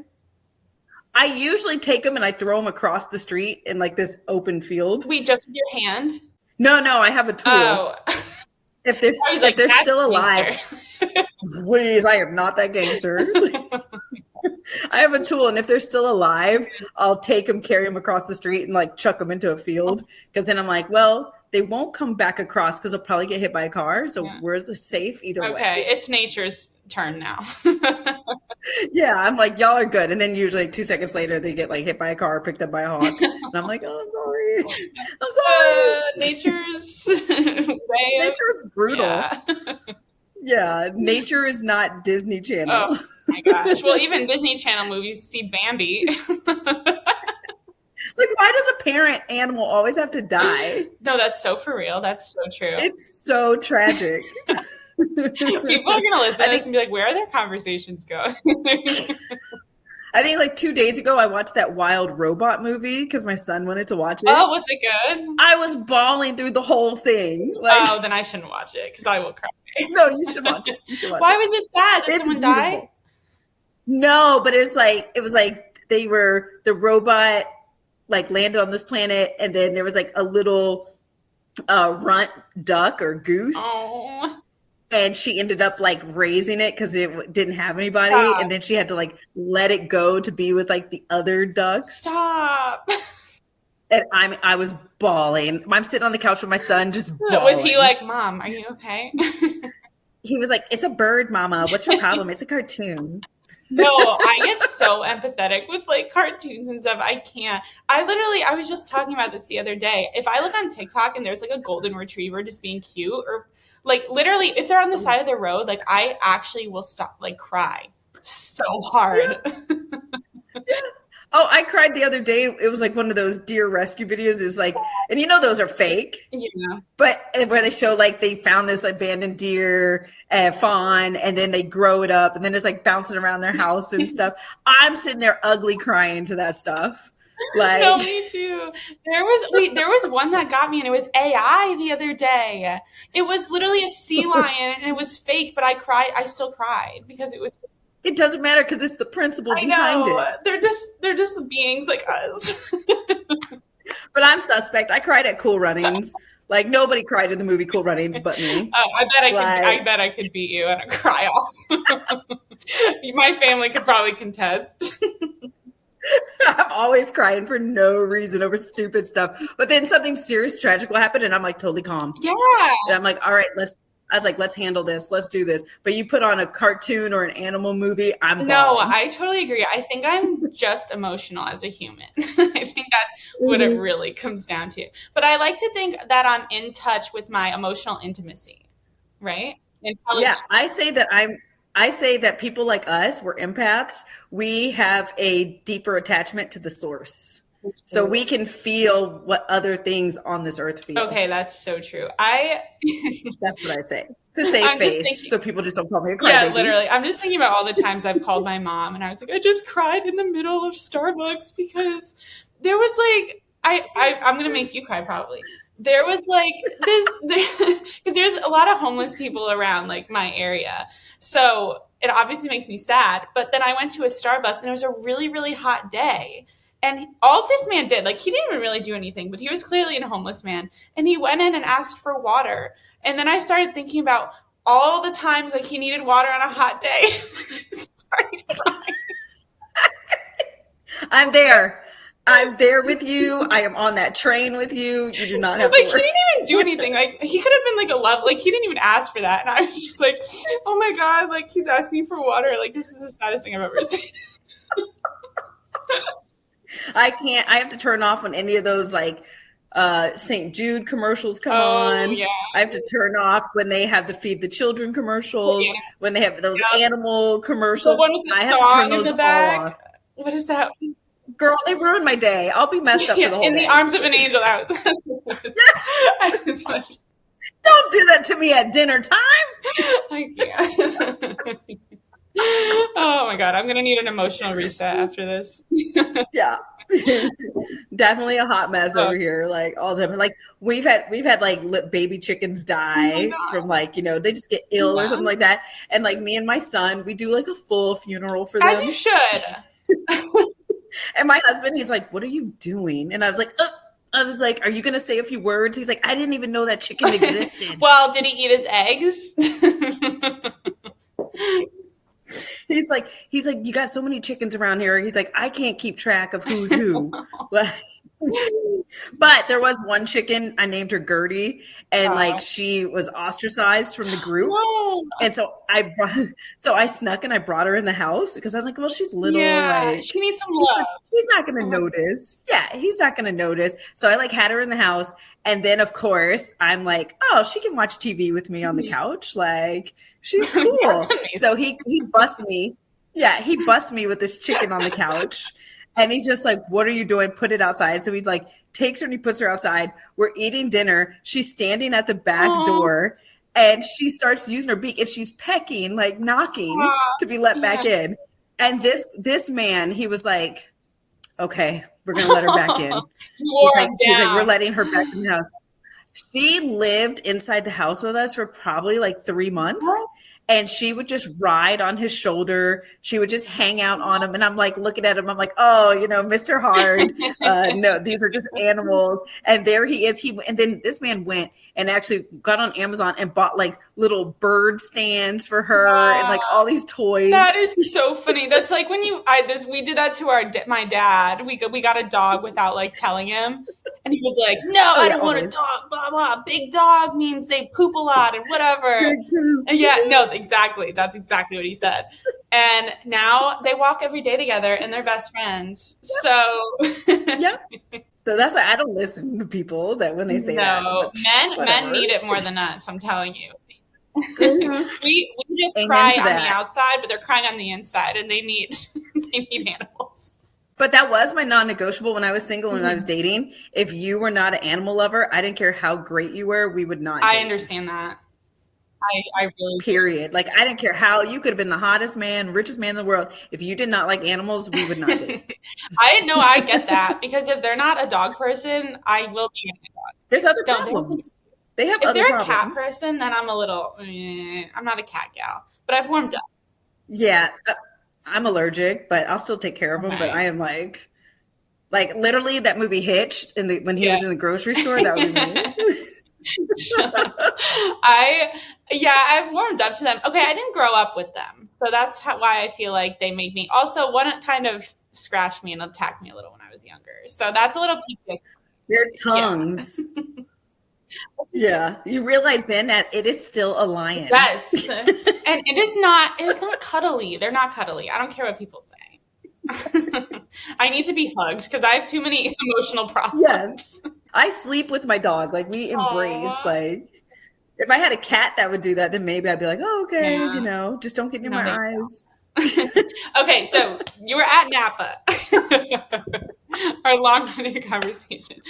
I usually take them and I throw them across the street in like this open field.
Wait, just with your hand?
No, I have a tool.
Oh.
If they're still alive, please, I am not that gangster. I have a tool, and if they're still alive, I'll take them, carry them across the street, and like chuck them into a field. Because then I'm like, well, they won't come back across because they'll probably get hit by a car. So we're safe either way.
Okay, it's nature's turn now.
Yeah, I'm like, y'all are good. And then usually like 2 seconds later, they get like hit by a car, picked up by a hawk. And I'm like, oh, I'm sorry. I'm sorry.
Nature's way of,
Nature is brutal.
yeah.
Yeah, nature is not Disney Channel.
Oh my gosh. Well, even Disney Channel movies see Bambi.
It's like, why does a parent animal always have to die?
No, that's so for real. That's so true.
It's so tragic.
People are gonna listen to this and be like, where are their conversations going?
I think like 2 days ago, I watched that Wild Robot movie because my son wanted to watch it.
Oh, was it good?
I was bawling through the whole thing. Like,
Oh, then I shouldn't watch it because I will cry.
no, you should watch it. You should watch
Why
it.
was it sad? Did
It's
someone
beautiful.
die?
No, but it was like the robot like landed on this planet, and then there was like a little runt duck or goose.
Oh.
And she ended up like raising it because it didn't have anybody.
Stop.
And then she had to like let it go to be with like the other ducks.
Stop.
And I was bawling. I'm sitting on the couch with my son just bawling.
Was he like, Mom, are you okay?
He was like, it's a bird, Mama. What's your problem? It's a cartoon.
No, I get so empathetic with like cartoons and stuff. I can't. I was just talking about this the other day. If I look on TikTok and there's like a golden retriever just being cute, or like literally if they're on the side of the road, like I actually will stop, like cry so hard.
Yeah. Oh, I cried the other day. It was like one of those deer rescue videos. It was like, and you know those are fake.
Yeah.
But where they show like they found this abandoned deer fawn, and then they grow it up, and then it's like bouncing around their house and stuff. I'm sitting there ugly crying to that stuff. Like,
No, me too. There was one that got me, and it was AI the other day. It was literally a sea lion, and it was fake, but I still cried because it was.
It doesn't matter because it's the principle
I
behind
know.
it.
They're just beings like us.
But I'm suspect. I cried at Cool Runnings. Like nobody cried in the movie Cool Runnings but me.
Oh, I bet I could beat you and a cry off. My family could probably contest.
I'm always crying for no reason over stupid stuff. But then something serious, tragic will happen, and I'm like totally calm.
Yeah.
And I'm like, all right, let's handle this. Let's do this. But you put on a cartoon or an animal movie, I'm
No,
bawling.
I totally agree. I think I'm just emotional as a human. I think that's what it really comes down to. But I like to think that I'm in touch with my emotional intimacy, right?
Yeah, I say that people like us, we're empaths. We have a deeper attachment to the source. So we can feel what other things on this earth feel.
Okay, that's so true.
That's what I say. To save
I'm just
face,
thinking-
so people just don't call me a crybaby.
Yeah, literally. I'm just thinking about all the times I've called my mom and I was like, I just cried in the middle of Starbucks because there was like, I'm going to make you cry probably. There was like because there's a lot of homeless people around like my area. So it obviously makes me sad. But then I went to a Starbucks and it was a really, really hot day. And all this man did, like he didn't even really do anything, but he was clearly a homeless man. And he went in and asked for water. And then I started thinking about all the times like he needed water on a hot day. I started crying.
I'm there. I'm there with you. I am on that train with you. You do not have
Like
to
he
worry.
didn't even do anything. Like he could have been like a love. Like he didn't even ask for that. And I was just like, oh my God, like he's asking for water. Like this is the saddest thing I've ever seen.
I can't. I have to turn off when any of those like St. Jude commercials come on.
Yeah.
I have to turn off when they have the Feed the Children commercials,
Yeah.
when they have those animal
The
commercials.
one with the
I have to turn
song in
those
the
all
back.
off.
What is that?
Girl, they ruined my day. I'll be messed up for the whole
In
day.
the arms of an angel. That was. I was like,
Don't do that to me at dinner time.
I can't. Oh my God, I'm gonna need an emotional reset after this.
Yeah. Definitely a hot mess over here. Like all the time. Like we've had like baby chickens die from like, they just get ill or something like that. And like me and my son, we do like a full funeral for them.
As you should.
And my husband, he's like, what are you doing? And I was like, are you going to say a few words? He's like, I didn't even know that chicken existed.
Well, did he eat his eggs?
He's like, you got so many chickens around here. He's like, I can't keep track of who's who. But there was one chicken, I named her Gertie, and like
Stop.
she was ostracized from the group.
No.
And so I snuck and I brought her in the house because I was like, well, she's little,
Yeah,
like
she needs some love.
he's not gonna notice. Yeah, he's not gonna notice. So I like had her in the house, and then of course I'm like, oh, she can watch TV with me on the couch. Like she's cool.
That's amazing.
So he busts me. Yeah, he busts me with this chicken on the couch. And he's just like, what are you doing? Put it outside. So he like takes her and he puts her outside. We're eating dinner. She's standing at the back door and she starts using her beak and she's pecking, like knocking to be let back in. And this man, he was like, okay, we're going to let her back in. He's like, we're letting her back in the house. She lived inside the house with us for probably like 3 months. What? And she would just ride on his shoulder. She would just hang out on him. And I'm like looking at him. I'm like, oh, you know, Mr. Hard. No, these are just animals. And there he is. And then this man went and actually got on Amazon and bought like little bird stands for her and like all these toys.
That is so funny. That's like when we did that to my dad. We got a dog without like telling him. And he was like, no, I don't want a dog, blah, blah. Big dog means they poop a lot and whatever. And yeah, no, exactly. That's exactly what he said. And now they walk every day together and they're best friends. Yep. So
yep. So that's why I don't listen to people that when they say that.
No, men need it more than us, I'm telling you. Mm-hmm. we just cry on the outside, but they're crying on the inside and they need animals.
But that was my non-negotiable when I was single and I was dating. If you were not an animal lover, I didn't care how great you were, we would not date.
I understand that. I really
period. Like I didn't care how you could have been the hottest man, richest man in the world. If you did not like animals, we would not date.
I get that because if they're not a dog person, I will be a dog.
There's other problems. They have
if
other
they're
problems.
A cat person, then I'm a little. I'm not a cat gal, but I've warmed up.
Yeah. I'm allergic, but I'll still take care of them. Okay. But I am like literally that movie Hitch when he was in the grocery store. That would be me.
I've warmed up to them. Okay, I didn't grow up with them, so that's why I feel like they made me. Also, one kind of scratched me and attacked me a little when I was younger, so that's a little PTSD.
Their tongues. Yeah, you realize then that it is still a lion.
Yes, and it is not cuddly. They're not cuddly. I don't care what people say. I need to be hugged because I have too many emotional problems.
Yes, I sleep with my dog. Like we embrace. Aww. Like if I had a cat that would do that, then maybe I'd be like, oh, okay, you know, just don't get near my eyes.
Okay, so you were at Napa. Our long-winded conversation.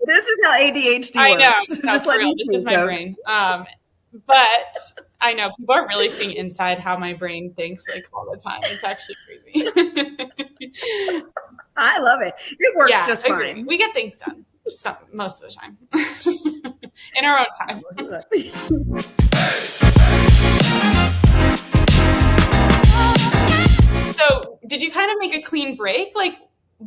This is how ADHD works.
I know. That's real. This is my brain. But I know people are really seeing inside how my brain thinks like all the time. It's actually crazy.
I love it. It works just fine.
Agree. We get things done most of the time. In our own time. So did you kind of make a clean break? Like,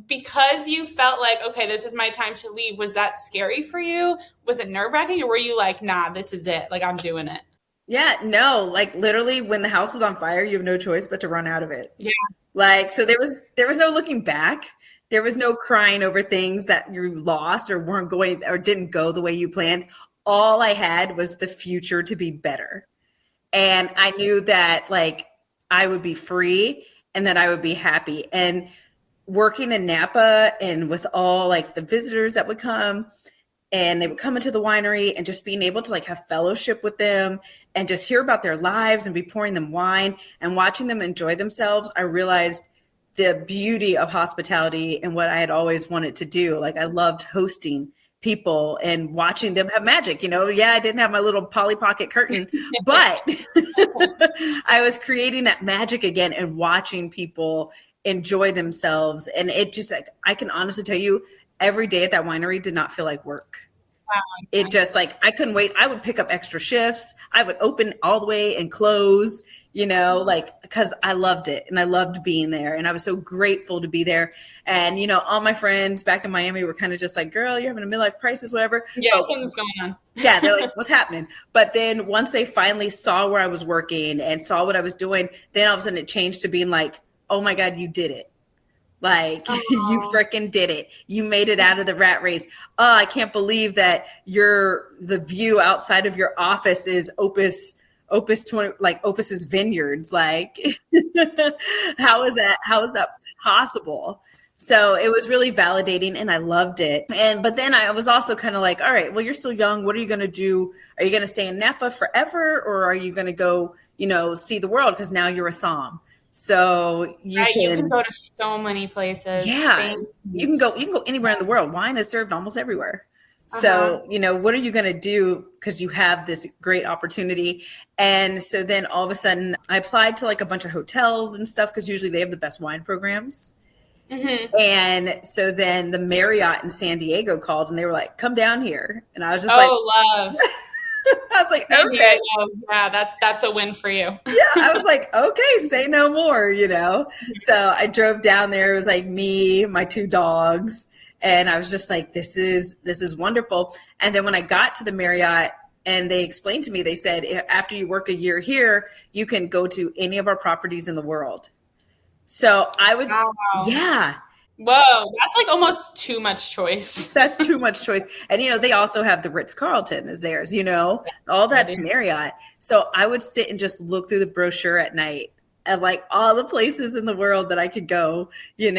because you felt like, okay, this is my time to leave. Was that scary for you? Was it nerve-wracking or were you like, nah, this is it. Like, I'm doing it.
Yeah, no, like literally when the house is on fire, you have no choice but to run out of it.
Yeah.
Like, so there was no looking back. There was no crying over things that you lost or weren't going or didn't go the way you planned. All I had was the future to be better. And I knew that like I would be free and that I would be happy. And working in Napa and with all like the visitors that would come and they would come into the winery and just being able to like have fellowship with them and just hear about their lives and be pouring them wine and watching them enjoy themselves, I realized the beauty of hospitality and what I had always wanted to do. Like I loved hosting people and watching them have magic, you know? Yeah, I didn't have my little Polly Pocket curtain, but I was creating that magic again and watching people enjoy themselves. And it just like, I can honestly tell you every day at that winery did not feel like work. Wow. It just like, I couldn't wait. I would pick up extra shifts. I would open all the way and close, you know, like, because I loved it and I loved being there and I was so grateful to be there. And, you know, all my friends back in Miami were kind of just like, girl, you're having a midlife crisis, whatever.
Yeah, something's going on.
Yeah, they're like, what's happening? But then once they finally saw where I was working and saw what I was doing, then all of a sudden it changed to being like, oh my God, you did it. Like, you
Oh,
freaking did it. You made it out of the rat race. Oh, I can't believe that the view outside of your office is Opus 20, like Opus's vineyards. Like, how is that possible? So it was really validating and I loved it. But then I was also kind of like, all right, well, you're still young. What are you going to do? Are you going to stay in Napa forever, or are you going to go, see the world? Because now you're a Som. So you
right. You can
can,
go to so many places.
yeah,
Spain.
you can go anywhere in the world. Wine is served almost everywhere.
Uh-huh.
So, what are you going to do? Because you have this great opportunity. And so then all of a sudden I applied to like a bunch of hotels and stuff, because usually they have the best wine programs.
Hmm.
And so then the Marriott in San Diego called and they were like, come down here. And I was just like,
Oh, love.
I was like,
San
okay.
Diego. Yeah, that's a win for you.
Yeah, I was like, okay, say no more. So I drove down there. It was like me, my two dogs. And I was just like, this is wonderful. And then when I got to the Marriott and they explained to me, they said, after you work a year here, you can go to any of our properties in the world. So I would,
Wow.
yeah,
Whoa, that's like almost too much choice.
that's too much choice. And, they also have the Ritz-Carlton as theirs,
Yes,
all
they
that's
do.
Marriott. So I would sit and just look through the brochure at night at like all the places in the world that I could go, and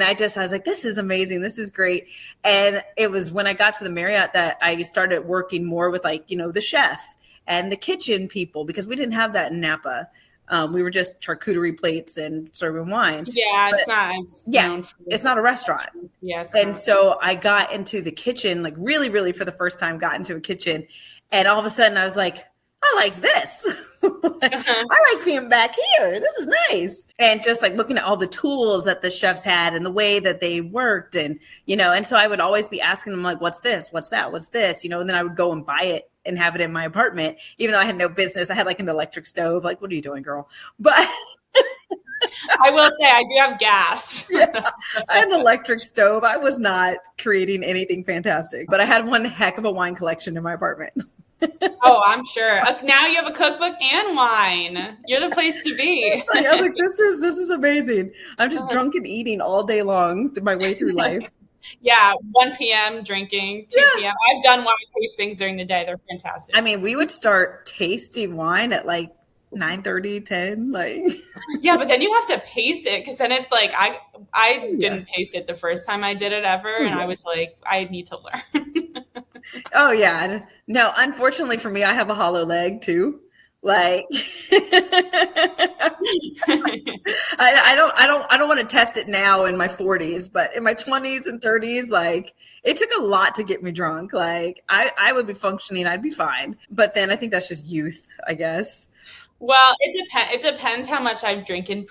I was like, this is amazing. This is great. And it was when I got to the Marriott that I started working more with like, the chef and the kitchen people, because we didn't have that in Napa. We were just charcuterie plates and serving wine.
Yeah,
But
it's not as
yeah,
known for.
it's not a restaurant.
Yeah, it's
And
not.
so I got into the kitchen, like really, really for the first time, got into a kitchen. And all of a sudden I was like, I like this. I like being back here. This is nice. And just like looking at all the tools that the chefs had and the way that they worked. And so I would always be asking them like, what's this? What's that? What's this? And then I would go and buy it and have it in my apartment, even though I had no business. I had like an electric stove. Like, what are you doing, girl? But
I will say I do have gas.
yeah, I had an electric stove. I was not creating anything fantastic, but I had one heck of a wine collection in my apartment.
Oh, I'm sure. Now you have a cookbook and wine. You're the place to be.
I was like, this is amazing. I'm just drunk and eating all day long my way through life.
Yeah, 1 p.m. drinking, 2 p.m. I've done wine tastings during the day. They're fantastic.
I mean, we would start tasting wine at like 9:30, 10. Like,
Yeah, but then you have to pace it, because then it's like I didn't pace it the first time I did it ever, and I was like, I need to learn.
oh yeah. No, unfortunately for me, I have a hollow leg too. Like, I don't want to test it now in my 40s, but in my 20s and 30s, like it took a lot to get me drunk. Like I would be functioning, I'd be fine. But then I think that's just youth, I guess.
Well, it depends how much I'm drinking.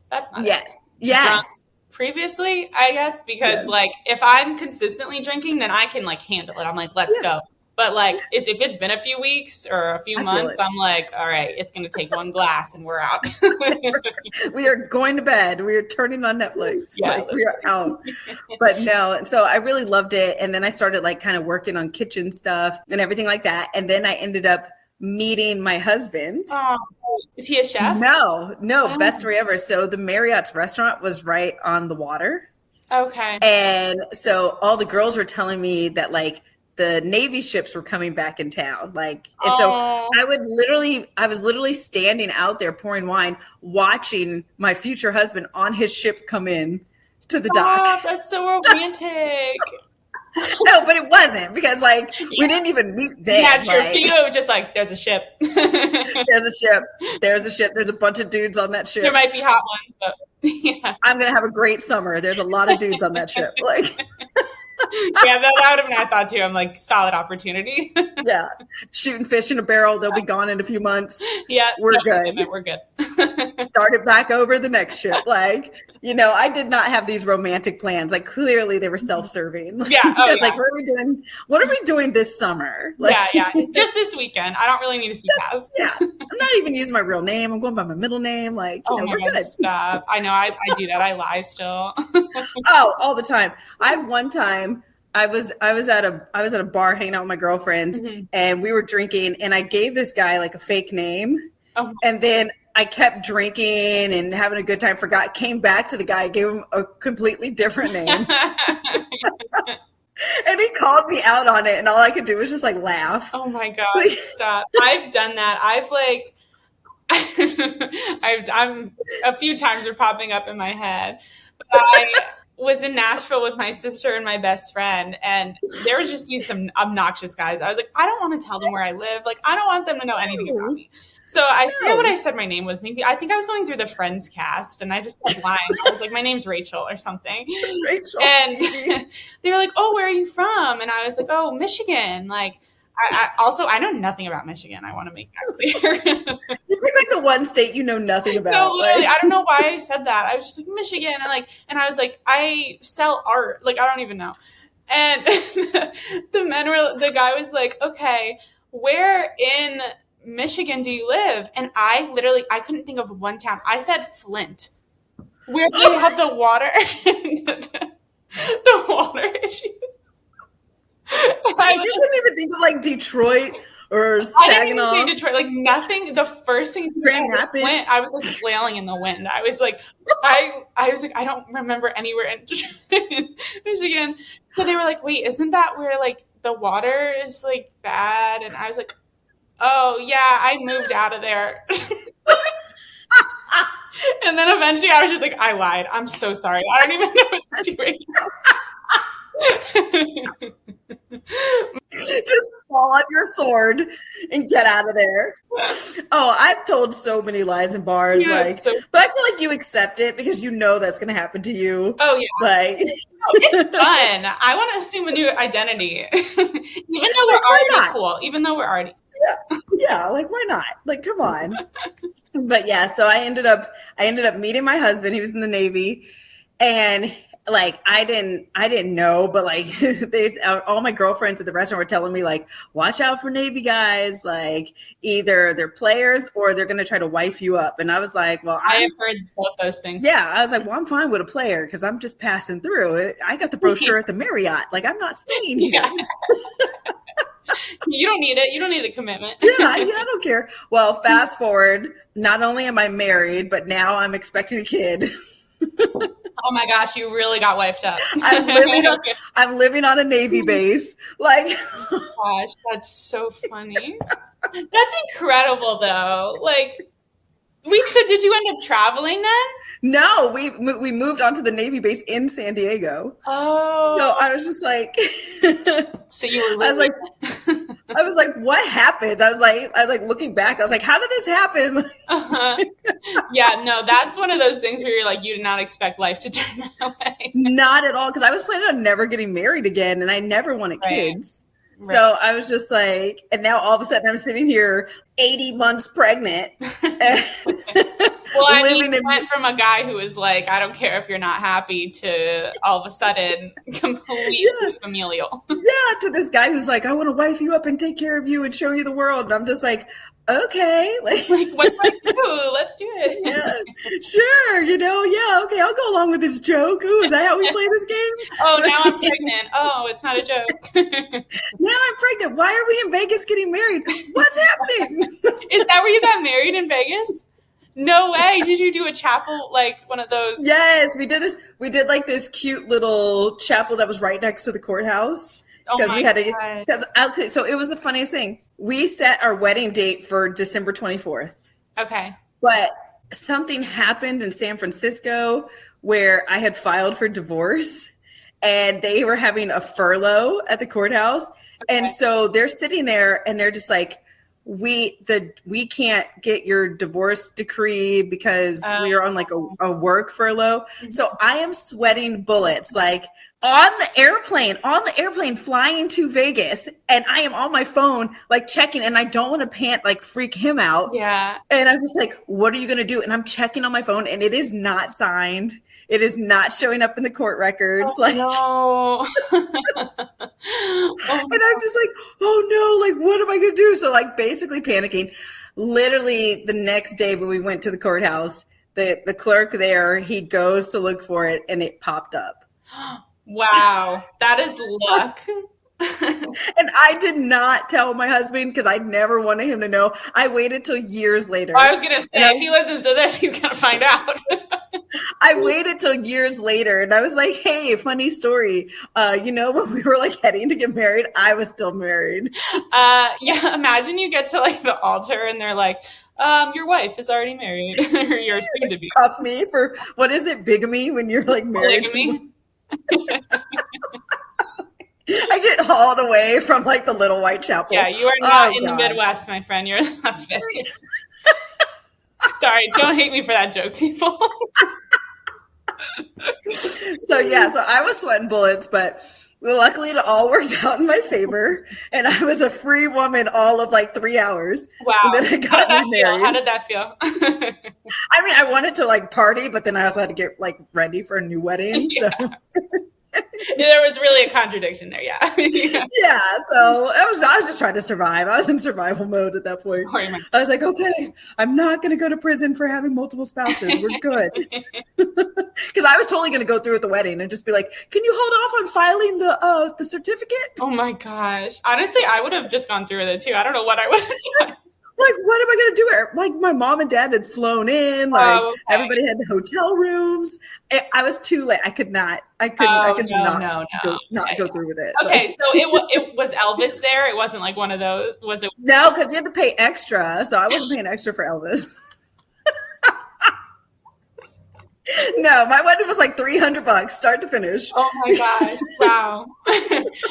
That's not
Yes.
it. Drunk
Yes.
previously, I guess, because
Yeah.
like if I'm consistently drinking, then I can like handle it. I'm like, let's go. But like if it's been a few weeks or a few
I feel
months,
it.
I'm like, all right, it's gonna take one glass and we're out.
We are going to bed. We are turning on Netflix.
Yeah,
Like we are out. But no, so I really loved it. And then I started like kind of working on kitchen stuff and everything like that. And then I ended up meeting my husband.
Oh, is he a chef?
No,
Oh.
best story ever. So the Marriott's restaurant was right on the water.
Okay.
And so all the girls were telling me that like the Navy ships were coming back in town. Like, and so
Oh.
I was literally standing out there pouring wine, watching my future husband on his ship come in to the dock.
Oh, that's so romantic.
No, but it wasn't, because like we didn't even meet there.
Yeah, true.
Like,
You were just like, there's a ship.
there's a ship. There's a bunch of dudes on that ship.
There might be hot ones, but yeah.
I'm gonna have a great summer. There's a lot of dudes on that ship. Like,
Yeah, that would have been I thought too. I'm like, solid opportunity.
yeah, shooting fish in a barrel. They'll be gone in a few months.
Yeah,
We're
no
good.
commitment, we're good.
Started back over the next ship. Like, I did not have these romantic plans. Like, clearly they were self-serving.
Yeah, oh,
It's like,
yeah.
what are we doing this summer? Like,
Yeah. Just this weekend. I don't really need to see Kaz.
yeah. I'm not even using my real name. I'm going by my middle name. Like,
Oh my
we're
God,
good.
stop. I know I do that. I lie still.
Oh, all the time. One time I was at a bar hanging out with my girlfriends,
Mhm.
and we were drinking, and I gave this guy like a fake name.
Oh.
And then I kept drinking and having a good time, came back to the guy, gave him a completely different name. And he called me out on it, and all I could do was just like laugh.
Oh my God, stop. I've done that. I'm a few times are popping up in my head. But I was in Nashville with my sister and my best friend, and there was just some obnoxious guys. I was like, I don't want to tell them where I live. Like, I don't want them to know anything about me. So I forget what I said my name was. Maybe I think I was going through the Friends cast, and I just kept lying. I was like, my name's Rachel or something.
Rachel.
And they were like, oh, where are you from? And I was like, oh, Michigan. Like, I know nothing about Michigan. I want to make that clear.
It's like the one state you know nothing about.
No, literally, I don't know why I said that. I was just like, Michigan, and I was like, I sell art. Like, I don't even know. And the guy was like, okay, where in Michigan do you live? And I couldn't think of one town. I said Flint, where they have the water, the water issues.
You couldn't even think of like Detroit or Saginaw.
I didn't even say Detroit. Like nothing. The first thing
Grand Rapids.
I was like flailing in the wind. I was like, I don't remember anywhere in Michigan. So they were like, wait, isn't that where like the water is like bad? And I was like, oh yeah, I moved out of there. And then eventually I was just like, I lied. I'm so sorry. I don't even know what to do right now.
Just fall on your sword and get out of there. Oh, I've told so many lies in bars, but I feel like you accept it because you know that's going to happen to you.
Oh yeah,
like
it's fun. I want to assume a new identity, even though we're already cool. Even though we're already
yeah, like why not? Like come on. But yeah, so I ended up meeting my husband. He was in the Navy, and like I didn't know, but like all my girlfriends at the restaurant were telling me like, watch out for Navy guys, like either they're players or they're gonna try to wife you up. And I was like, well,
I have heard both those things.
Yeah, I was like, well, I'm fine with a player because I'm just passing through. I got the brochure at the Marriott. Like I'm not staying here. Yeah.
You don't need it. You don't need the commitment.
Yeah, I don't care. Well, fast forward, not only am I married, but now I'm expecting a kid.
Oh my gosh, you really got wifed up.
I'm living on a Navy base. Like,
oh gosh, that's so funny. That's incredible, though. Like, so did you end up traveling then?
No, we moved onto the Navy base in San Diego.
Oh,
so I was just like,
so you were living.
I was like, what happened? I was like looking back. I was like, how did this happen?
Yeah, no, that's one of those things where you're like, you did not expect life to turn that way.
Not at all, because I was planning on never getting married again, and I never wanted kids. Right. So I was just like, and now all of a sudden I'm sitting here 80 months pregnant.
Well, I mean, you went from a guy who was like, I don't care if you're not happy, to all of a sudden completely familial.
Yeah, to this guy who's like, I want to wife you up and take care of you and show you the world. And I'm just like, okay. Like
what do I do? Let's do it.
Yeah, sure. Yeah, okay, I'll go along with this joke. Ooh, is that how we play this game?
Oh, now I'm pregnant. Oh, it's not a joke.
Now I'm pregnant. Why are we in Vegas getting married? What's happening?
Is that where you got married, in Vegas? No way. Did you do a chapel, like one of those?
Yes, we did this. We did like this cute little chapel that was right next to the courthouse. Because we had to, so it was the funniest thing. We set our wedding date for December 24th.
Okay.
But something happened in San Francisco where I had filed for divorce and they were having a furlough at the courthouse. Okay. And so they're sitting there and they're just like, we can't get your divorce decree because we are on like a work furlough. Mm-hmm. So I am sweating bullets, like on the airplane flying to Vegas, and I am on my phone, like checking, and I don't want to freak him out.
Yeah. And
I'm just like, what are you going to do? And I'm checking on my phone and it is not signed. It is not showing up in the court records.
No.
And I'm just like, oh no, like, what am I going to do? So like basically panicking. Literally the next day when we went to the courthouse, the clerk there, he goes to look for it and it popped up.
Wow. That is luck.
And I did not tell my husband because I never wanted him to know. I waited till years later.
I was going to say, if he listens to this, he's going to find out.
I waited till years later and I was like, hey, funny story. When we were like heading to get married, I was still married.
Yeah, imagine you get to like the altar and they're like, your wife is already married, or you're soon to be.
Cuff me for, what is it, bigamy, when you're like married?
Polygamy?
I get hauled away from like the little white chapel.
Yeah, you are not in the Midwest, my friend. You're in Las Vegas. Sorry, don't hate me for that joke, people.
So I was sweating bullets, but luckily it all worked out in my favor. And I was a free woman all of like 3 hours.
Wow.
And then I got remarried.
How did that feel?
I mean, I wanted to like party, but then I also had to get like ready for a new wedding.
Yeah.
So
there was really a contradiction there. Yeah.
Yeah. So I was just trying to survive. I was in survival mode at that point.
Sorry,
I was like, okay, I'm not going to go to prison for having multiple spouses. We're good. Because I was totally going to go through with the wedding and just be like, can you hold off on filing the certificate?
Oh my gosh. Honestly, I would have just gone through with it too. I don't know what I would have done.
Like, what am I going to do? Like, my mom and dad had flown in. Like, everybody had hotel rooms. I was too late. I could not go through with it.
Okay, so it was Elvis there. It wasn't like one of those. Was it?
No, because you had to pay extra. So I wasn't paying extra for Elvis. No, my wedding was like $300 start to finish.
Oh my gosh. Wow.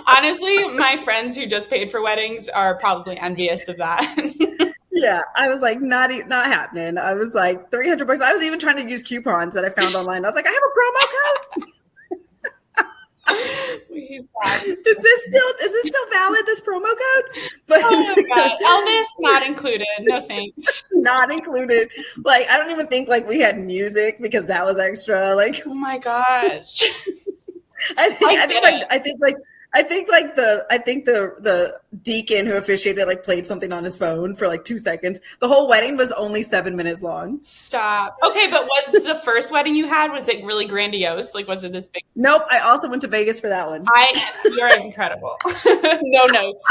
Honestly, my friends who just paid for weddings are probably envious of that.
Yeah, I was like, not happening. I was like $300. I was even trying to use coupons that I found online. I was like, I have a promo code. Is this still valid, this promo code? But
oh my god, Elvis not included. No thanks.
Not included. Like, I don't even think like we had music because that was extra. Like,
oh my gosh.
I think the deacon who officiated like played something on his phone for like 2 seconds. The whole wedding was only 7 minutes long.
Stop. Okay, but what was the first wedding you had? Was it really grandiose? Like, was it this big?
Nope. I also went to Vegas for that one.
You're incredible. No notes.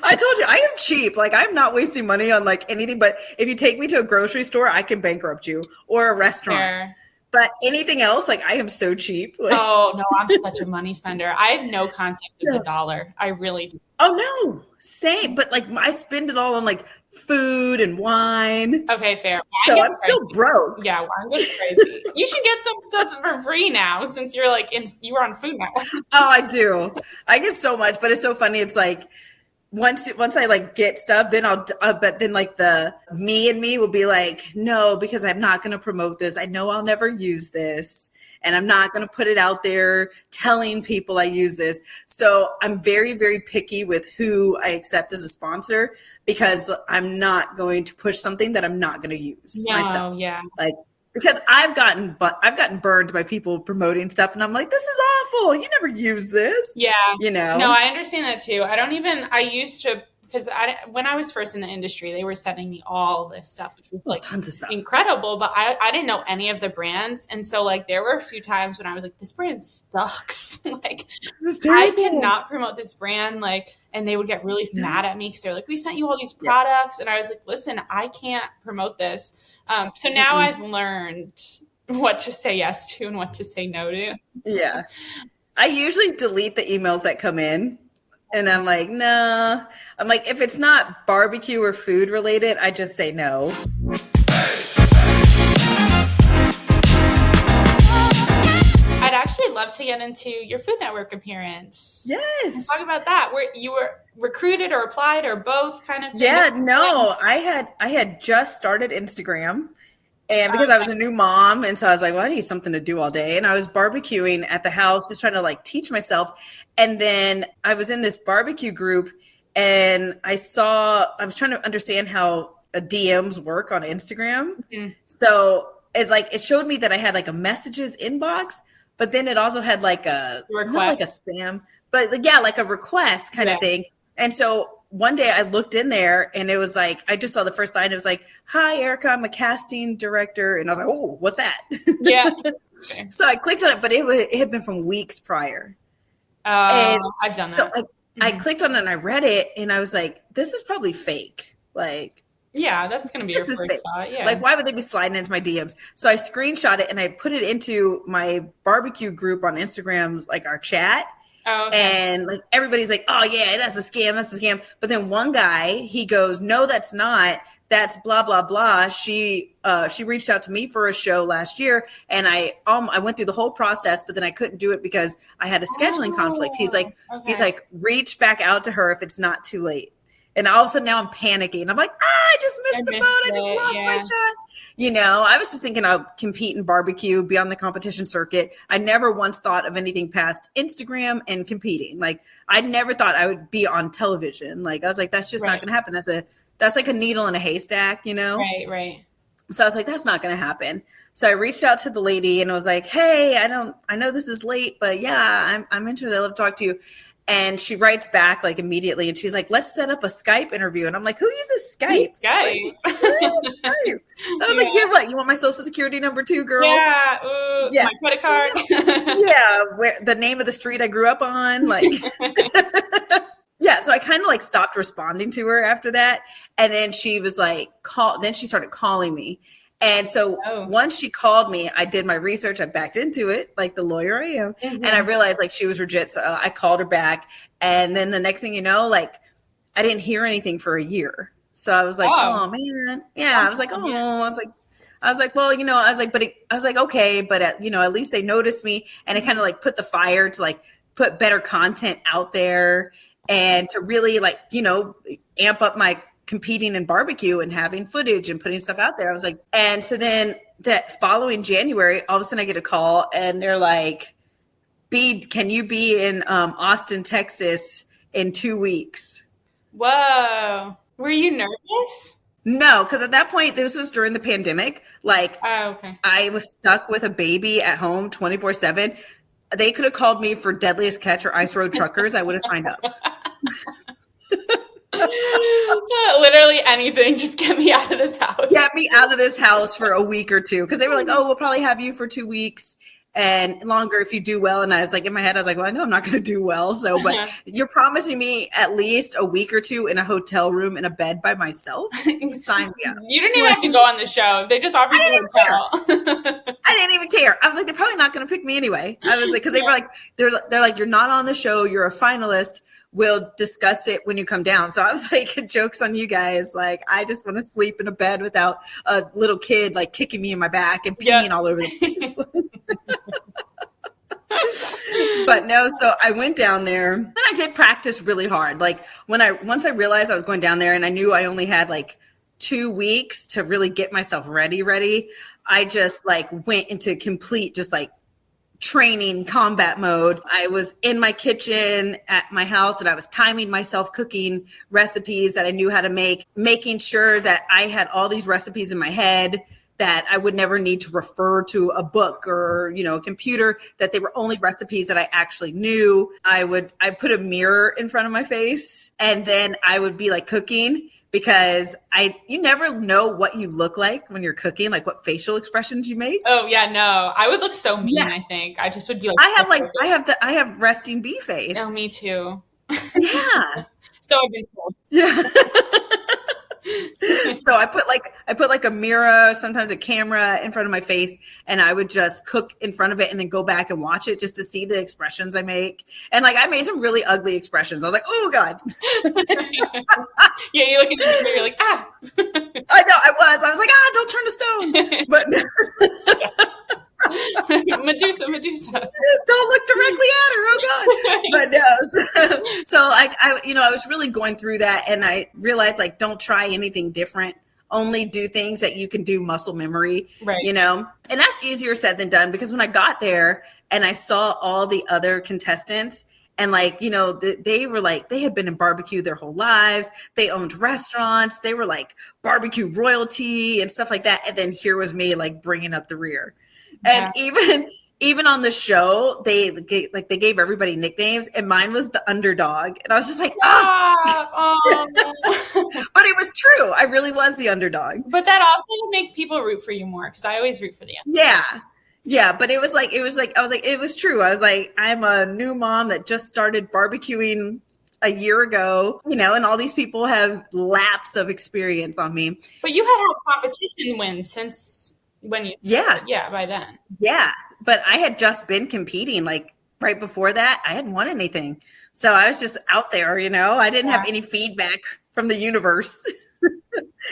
I told you, I am cheap. Like, I'm not wasting money on like anything, but if you take me to a grocery store, I can bankrupt you, or a restaurant.
Fair.
But anything else, like, I am so cheap. Like,
oh no, I'm such a money spender. I have no concept of the dollar. I really do.
Oh no, same. But like, I spend it all on like food and wine.
Okay, fair.
So I'm still broke.
Yeah, wine gets crazy. You should get some stuff for free now, since you're like you were on Food Network.
Oh, I do. I get so much, but it's so funny. It's like, once I like get stuff, then but then like the me will be like, no, because I'm not going to promote this. I know I'll never use this, and I'm not going to put it out there telling people I use this. So I'm very, very picky with who I accept as a sponsor, because I'm not going to push something that I'm not going to use myself.
Yeah. Like,
because I've gotten burned by people promoting stuff, and I'm like, this is awful. You never use this.
Yeah.
No,
I understand that too. I used to, because when I was first in the industry, they were sending me all this stuff, which was like
tons of stuff.
Incredible, but I didn't know any of the brands. And so like, there were a few times when I was like, this brand sucks. Like, I cannot promote this brand. Like, and they would get really mad at me because they're like, we sent you all these products. And I was like, listen, I can't promote this. So now I've learned what to say yes to and what to say no to.
Yeah. I usually delete the emails that come in, and I'm like, no. I'm like, if it's not barbecue or food related, I just say no.
I'd actually love to get into your Food Network appearance.
Yes.
Talk about that. Where you were recruited or applied or both kind of thing?
Yeah, no. I had just started Instagram, and because I was a new mom, and so I was like, well, I need something to do all day. And I was barbecuing at the house, just trying to like teach myself. And then I was in this barbecue group, and I was trying to understand how DMs work on Instagram. Mm-hmm. So it's like, it showed me that I had like a messages inbox, but then it also had like a request, not like a spam, but like a request kind of thing. And so one day I looked in there, and it was like, I just saw the first line. It was like, hi, Erica, I'm a casting director. And I was like, oh, what's that?
Yeah. Okay.
So I clicked on it, but it had been from weeks prior.
Oh,
And
I've done
so
that.
I clicked on it and I read it and I was like, this is probably fake. Like,
Yeah, that's gonna be your
this is
first
fake.
thought. Yeah.
Like, why would they be sliding into my DMs? So I screenshot it and I put it into my barbecue group on Instagram, like our chat.
Oh, okay.
And like everybody's like, oh yeah, that's a scam, that's a scam. But then one guy, he goes, no, that's not. That's blah blah blah. She reached out to me for a show last year, and I went through the whole process, but then I couldn't do it because I had a scheduling conflict.
Oh,
He's
okay.
like, reach back out to her if it's not too late. And all of a sudden now I'm panicking. I'm like, I just
I
missed the boat.
missed
I just
it.
lost my
Yeah.
shot. I was just thinking I'd compete in barbecue, be on the competition circuit. I never once thought of anything past Instagram and competing. Like, I never thought I would be on television. Like, I was like, that's just not
Right.
going to happen. That's like a needle in a haystack,
Right. Right.
So I was like, that's not going to happen. So I reached out to the lady and I was like, hey, I know this is late, but yeah, I'm interested. I'd love to talk to you. And she writes back like immediately and she's like, let's set up a Skype interview. And I'm like, who uses Skype?
Who's Skype?
Who uses Skype? I was like, yeah, what? You want my social security number too, girl?
Yeah. Ooh,
Yeah.
my credit card.
Yeah. Where the name of the street I grew up on. Like, yeah. So I kind of like stopped responding to her after that. And then she was like, then she started calling me. And so once she called me, I did my research. I backed into it like the lawyer I am. And I realized like she was legit. So I called her back. And then the next thing you know, like I didn't hear anything for a year. So I was like, oh man. Yeah. I was like, oh, I was like, well, I was like, okay, but at least they noticed me. And it kind of like put the fire to like put better content out there and to really like, amp up my competing in barbecue and having footage and putting stuff out there. I was like, and so then that following January, all of a sudden I get a call and they're like, can you be in Austin, Texas in 2 weeks?
Whoa. Were you nervous?
No, because at that point, this was during the pandemic. Like,
okay.
I was stuck with a baby at home 24/7. They could have called me for Deadliest Catch or Ice Road Truckers. I would have signed up.
Literally anything. Just get me out of this house.
Get me out of this house for a week or two. Because they were like, oh, we'll probably have you for 2 weeks and longer if you do well. And I was like, in my head, I was like, well, I know I'm not going to do well. So, but you're promising me at least a week or two in a hotel room in a bed by myself? Sign me up.
You didn't even have to go on the show. They just offered you a hotel.
I didn't even care. I was like, they're probably not going to pick me anyway. I was like, because they were like, they're like, you're not on the show. You're a finalist. We'll discuss it when you come down. So I was like, joke's on you guys. Like, I just want to sleep in a bed without a little kid like kicking me in my back and peeing all over the place. But no, so I went down there and I did practice really hard. Like once I realized I was going down there and I knew I only had like 2 weeks to really get myself ready, I just like went into complete just like training combat mode. I was in my kitchen at my house and I was timing myself cooking recipes that I knew how to make, making sure that I had all these recipes in my head that I would never need to refer to a book or, a computer, that they were only recipes that I actually knew. I put a mirror in front of my face and then I would be like cooking, because you never know what you look like when you're cooking, like what facial expressions you make.
Oh yeah, no, I would look so mean. Yeah. I think I just would be like,
I have resting bee face.
Oh, me too.
Yeah.
So I've been told.
Yeah. So I put like a mirror, sometimes a camera in front of my face, and I would just cook in front of it and then go back and watch it just to see the expressions I make. And like I made some really ugly expressions. I was like, oh God.
Yeah, you look at the mirror, you're like, ah.
I know, I was like, don't turn to stone. But
Medusa.
Don't look directly at her. Oh God. But no. So like I was really going through that, and I realized like don't try anything different. Only do things that you can do muscle memory. Right. And that's easier said than done, because when I got there and I saw all the other contestants, and like, they were like, they had been in barbecue their whole lives. They owned restaurants. They were like barbecue royalty and stuff like that. And then here was me like bringing up the rear. And even on the show, they gave everybody nicknames, and mine was the underdog. And I was just like, oh. But it was true. I really was the underdog.
But that also would make people root for you more, because I always root for the underdog.
Yeah, but it was like I was like it was true. I was like, I'm a new mom that just started barbecuing a year ago, and all these people have laps of experience on me.
But you had competition wins since when you
Yeah,
started. Yeah, by then.
yeah. But I had just been competing like right before that. I hadn't won anything. So I was just out there, I didn't have any feedback from the universe.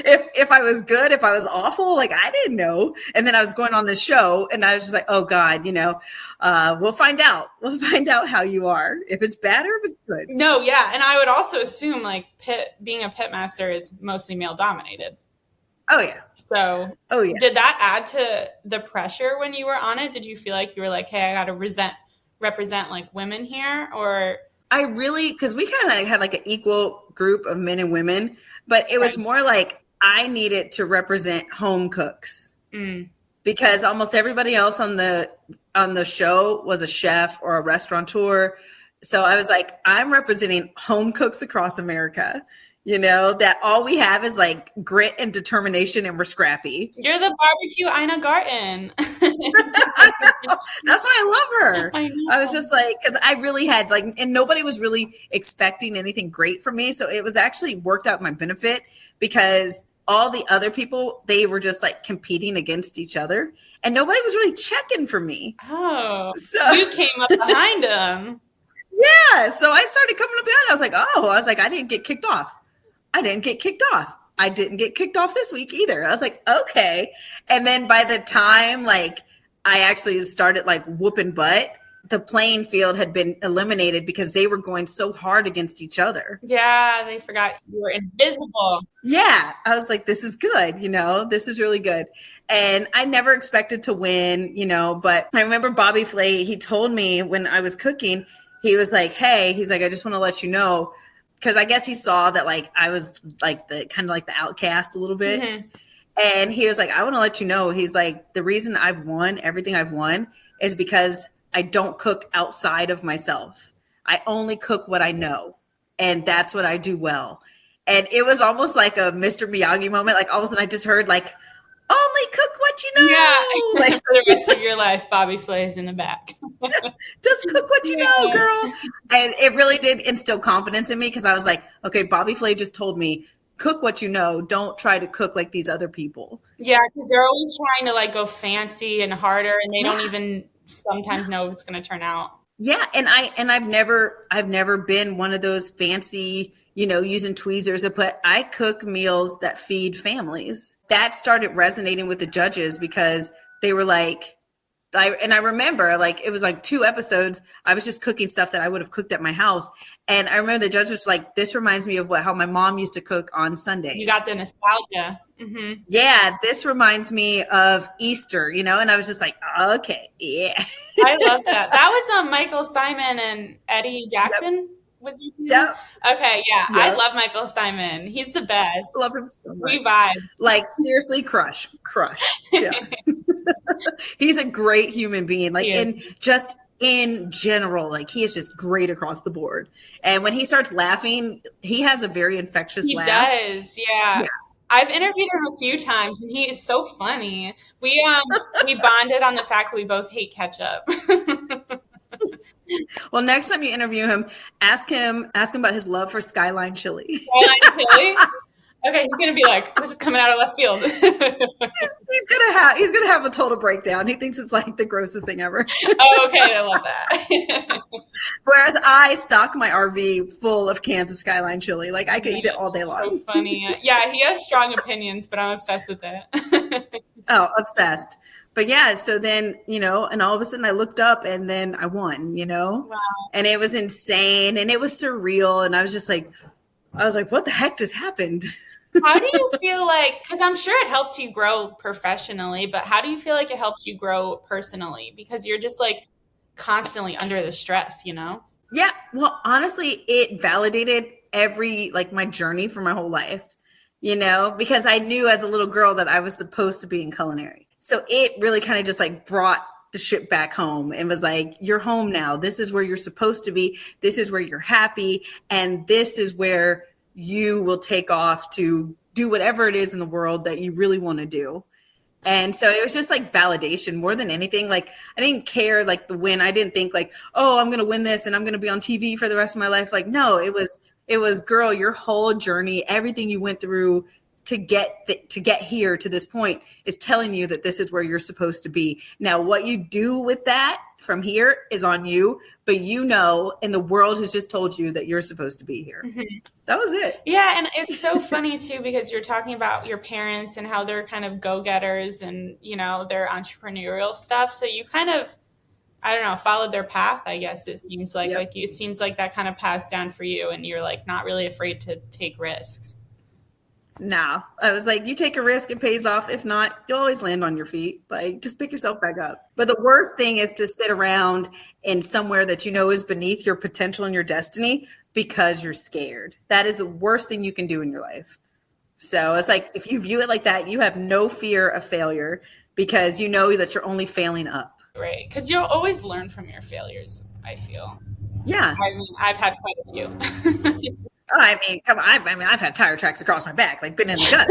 If I was good, if I was awful, like I didn't know. And then I was going on the show and I was just like, oh God, we'll find out. We'll find out how you are, if it's bad or if it's good.
No, yeah. And I would also assume like being a pit master is mostly male dominated.
Oh yeah.
So did that add to the pressure when you were on it? Did you feel like you were like, hey, I got to represent like women here? Or
because we kind of had like an equal group of men and women, but it was more like I needed to represent home cooks because almost everybody else on the show was a chef or a restaurateur. So I was like, I'm representing home cooks across America. That all we have is like grit and determination and we're scrappy.
You're the barbecue Ina Garten.
That's why I love her.
I
was just like, because I really had and nobody was really expecting anything great from me. So it was actually worked out my benefit because all the other people, they were just like competing against each other and nobody was really checking for me.
Oh,
so
you came up behind them.
Yeah. So I started coming up behind. I was like, I didn't get kicked off. I didn't get kicked off this week either. I was like, okay. And then by the time like I actually started like whooping butt, the playing field had been eliminated because they were going so hard against each other.
Yeah, they forgot you were invisible.
Yeah. I was like, this is good. This is really good. And I never expected to win, but I remember Bobby Flay, he told me when I was cooking, he was like, hey, he's like, I just want to let you know, because I guess he saw that like I was like the kind of like the outcast a little bit. Mm-hmm. And he was like, I want to let you know, he's like, the reason I've won everything I've won is because I don't cook outside of myself. I only cook what I know. And that's what I do well. And it was almost like a Mr. Miyagi moment. Like all of a sudden I just heard like, only cook what you know.
Yeah, like for the rest of your life, Bobby Flay's in the back.
Just cook what you know, girl. And it really did instill confidence in me because I was like, okay, Bobby Flay just told me, cook what you know. Don't try to cook like these other people.
Yeah, because they're always trying to like go fancy and harder, and they don't even sometimes know if it's going to turn out.
Yeah, and I've never been one of those fancy, using tweezers, but I cook meals that feed families. That started resonating with the judges because they were like, I remember like, it was like 2 episodes. I was just cooking stuff that I would have cooked at my house. And I remember the judges were like, this reminds me of how my mom used to cook on Sundays.
You got the nostalgia. Mm-hmm.
Yeah. This reminds me of Easter, and I was just like, okay, yeah.
I love that. That was Michael Simon and Eddie Jackson. Yep. Was your name?
Yep.
Okay, yeah. Yep. I love Michael Simon. He's the best.
Love him so much.
We vibe.
Like seriously, crush. Yeah. He's a great human being. Like in general, like he is just great across the board. And when he starts laughing, he has a very infectious laugh.
He does, yeah. I've interviewed him a few times, and he is so funny. We bonded on the fact that we both hate ketchup.
Well, next time you interview him, ask him about his love for Skyline chili.
Skyline chili? Okay, he's gonna be like, this is coming out of left field.
he's gonna have a total breakdown. He thinks it's like the grossest thing ever.
Oh, okay, I love that.
Whereas I stock my RV full of cans of Skyline chili. Like I could eat it all day long.
So funny. Yeah, he has strong opinions, but I'm obsessed with it.
Oh, obsessed. But yeah, so then, and all of a sudden I looked up and then I won,
Wow.
And it was insane and it was surreal. And I was like, what the heck just happened?
How do you feel like, because I'm sure it helped you grow professionally, but how do you feel like it helped you grow personally? Because you're just like constantly under the stress,
Yeah. Well, honestly, it validated my journey for my whole life, because I knew as a little girl that I was supposed to be in culinary. So it really kind of just like brought the ship back home and was like, you're home now. This is where you're supposed to be. This is where you're happy. And this is where you will take off to do whatever it is in the world that you really want to do. And so it was just like validation more than anything. Like I didn't care like the win. I didn't think like, oh, I'm going to win this and I'm going to be on TV for the rest of my life. Like, no, it was girl, your whole journey, everything you went through to get here to this point is telling you that this is where you're supposed to be. Now, what you do with that from here is on you, but you know, and the world has just told you that you're supposed to be here. Mm-hmm. That was it.
Yeah, and it's so funny too, because you're talking about your parents and how they're kind of go-getters and, you know, their entrepreneurial stuff. So you kind of, I don't know, followed their path, I guess it seems like. Yep. Like it seems like that kind of passed down for you and you're like not really afraid to take risks.
No, I was like, you take a risk, it pays off. If not, you'll always land on your feet. Like, just pick yourself back up. But the worst thing is to sit around in somewhere that you know is beneath your potential and your destiny because you're scared. That is the worst thing you can do in your life. So it's like, if you view it like that, you have no fear of failure because you know that you're only failing up.
Right. Because you'll always learn from your failures, I feel.
Yeah.
I mean, I've had quite a few.
I mean, come on. I've had tire tracks across my back, like been in the gun.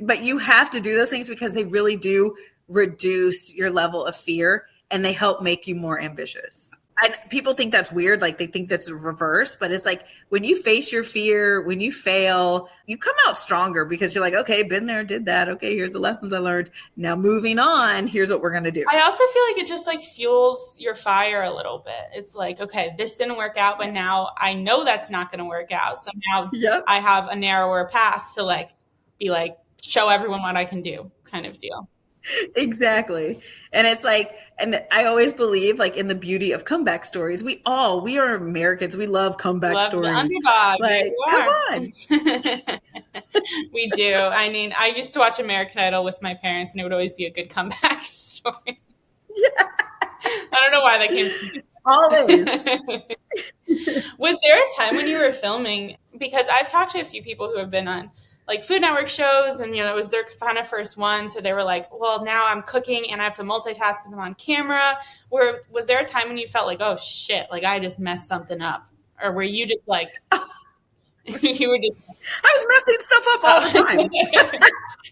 But you have to do those things because they really do reduce your level of fear and they help make you more ambitious. And people think that's weird. Like they think that's the reverse, but it's like when you face your fear, when you fail, you come out stronger because you're like, okay, been there, did that. Okay, here's the lessons I learned. Now moving on, here's what we're going to do.
I also feel like it just like fuels your fire a little bit. It's like, okay, this didn't work out, but now I know that's not going to work out. So now I have a narrower path to like be like, show everyone what I can do kind of deal.
Exactly. And it's like, and I always believe like in the beauty of comeback stories. We are Americans. We love comeback stories.
The underdog.
Like, come on.
We do. I mean, I used to watch American Idol with my parents and it would always be a good comeback story.
Yeah.
I don't know why that came to me.
Always.
Was there a time when you were filming? Because I've talked to a few people who have been on like Food Network shows and, you know, it was their kind of first one. So they were like, well, now I'm cooking and I have to multitask because I'm on camera. Was there a time when you felt like, oh shit, like I just messed something up? Or were you just like, you were just.
I was messing stuff up all the time.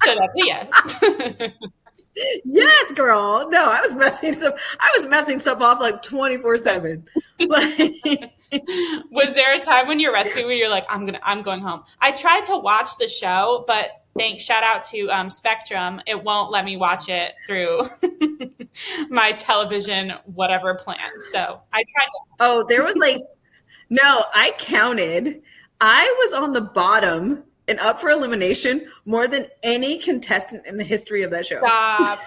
So that's a yes.
Yes, girl. No, I was messing stuff off like 24/7.
Was there a time when you're rescued where you're like, I'm going home? I tried to watch the show, but shout out to Spectrum. It won't let me watch it through my television, whatever plan. So I tried to.
Oh, there was like, no, I counted. I was on the bottom and up for elimination more than any contestant in the history of that show.
Stop.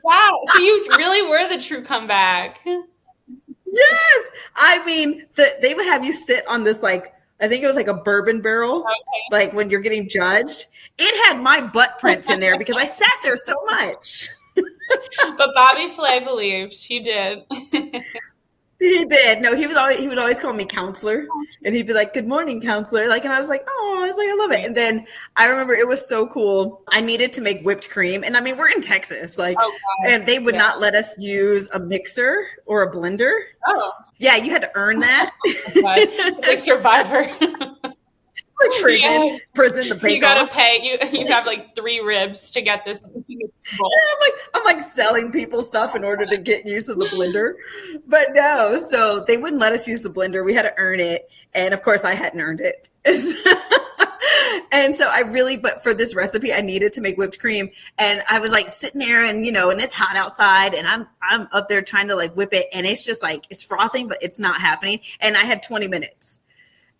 Wow. So you really were the true comeback.
Yes. I mean, they would have you sit on this, like, I think it was like a bourbon barrel, like when you're getting judged. It had my butt prints in there because I sat there so much.
But Bobby Flay believed. She did.
He did. No, he would always call me counselor, and he'd be like, "Good morning, counselor." Like, and I was like, "Oh," I was like, "I love it." And then I remember it was so cool. I needed to make whipped cream, and I mean, we're in Texas, like, and they would not let us use a mixer or a blender.
Oh,
yeah, you had to earn that.
It's like Survivor.
Like prison, the bake.
You gotta pay. You have like 3 ribs to get this.
Yeah, I'm like selling people stuff in order to get use of the blender, but no. So they wouldn't let us use the blender. We had to earn it, and of course, I hadn't earned it. And so but for this recipe, I needed to make whipped cream, and I was like sitting there, and and it's hot outside, and I'm up there trying to like whip it, and it's just like it's frothing, but it's not happening, and I had 20 minutes.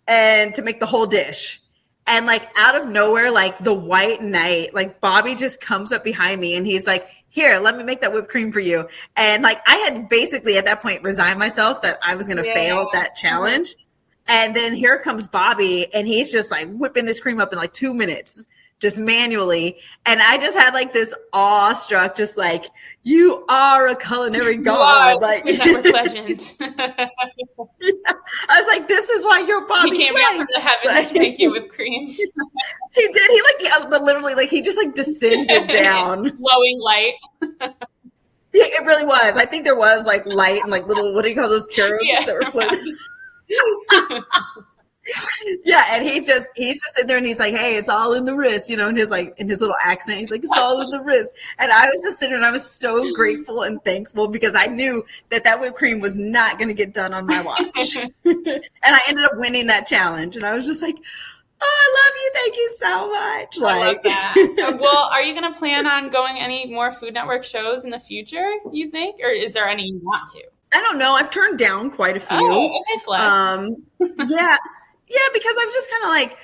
And to make the whole dish. And like out of nowhere, like the white knight, like Bobby just comes up behind me and he's like, "Here, let me make that whipped cream for you." And like I had basically at that point resigned myself that I was going to fail that challenge. And then here comes Bobby and he's just like whipping this cream up in like 2 minutes, just manually. And I just had like this awestruck, just like, "You are a culinary god." Like
network legend.
Yeah. I was like, "This is why you're Bobby."
He came down from the heavens to make you whipped cream.
He did. But literally, like he just like descended down,
glowing light.
Yeah, it really was. I think there was like light and like little, what do you call those cherubs that were floating? Yeah, and he's just sitting there and he's like, "Hey, it's all in the wrist," in his in his little accent. He's like, "It's all in the wrist." And I was just sitting there and I was so grateful and thankful because I knew that whipped cream was not going to get done on my watch. And I ended up winning that challenge. And I was just like, "Oh, I love you. Thank you so much."
I love that. Well, are you going to plan on going any more Food Network shows in the future, you think? Or is there any you want to?
I don't know. I've turned down quite a few.
Oh, okay, flex.
Yeah. Yeah, because I've just kind of like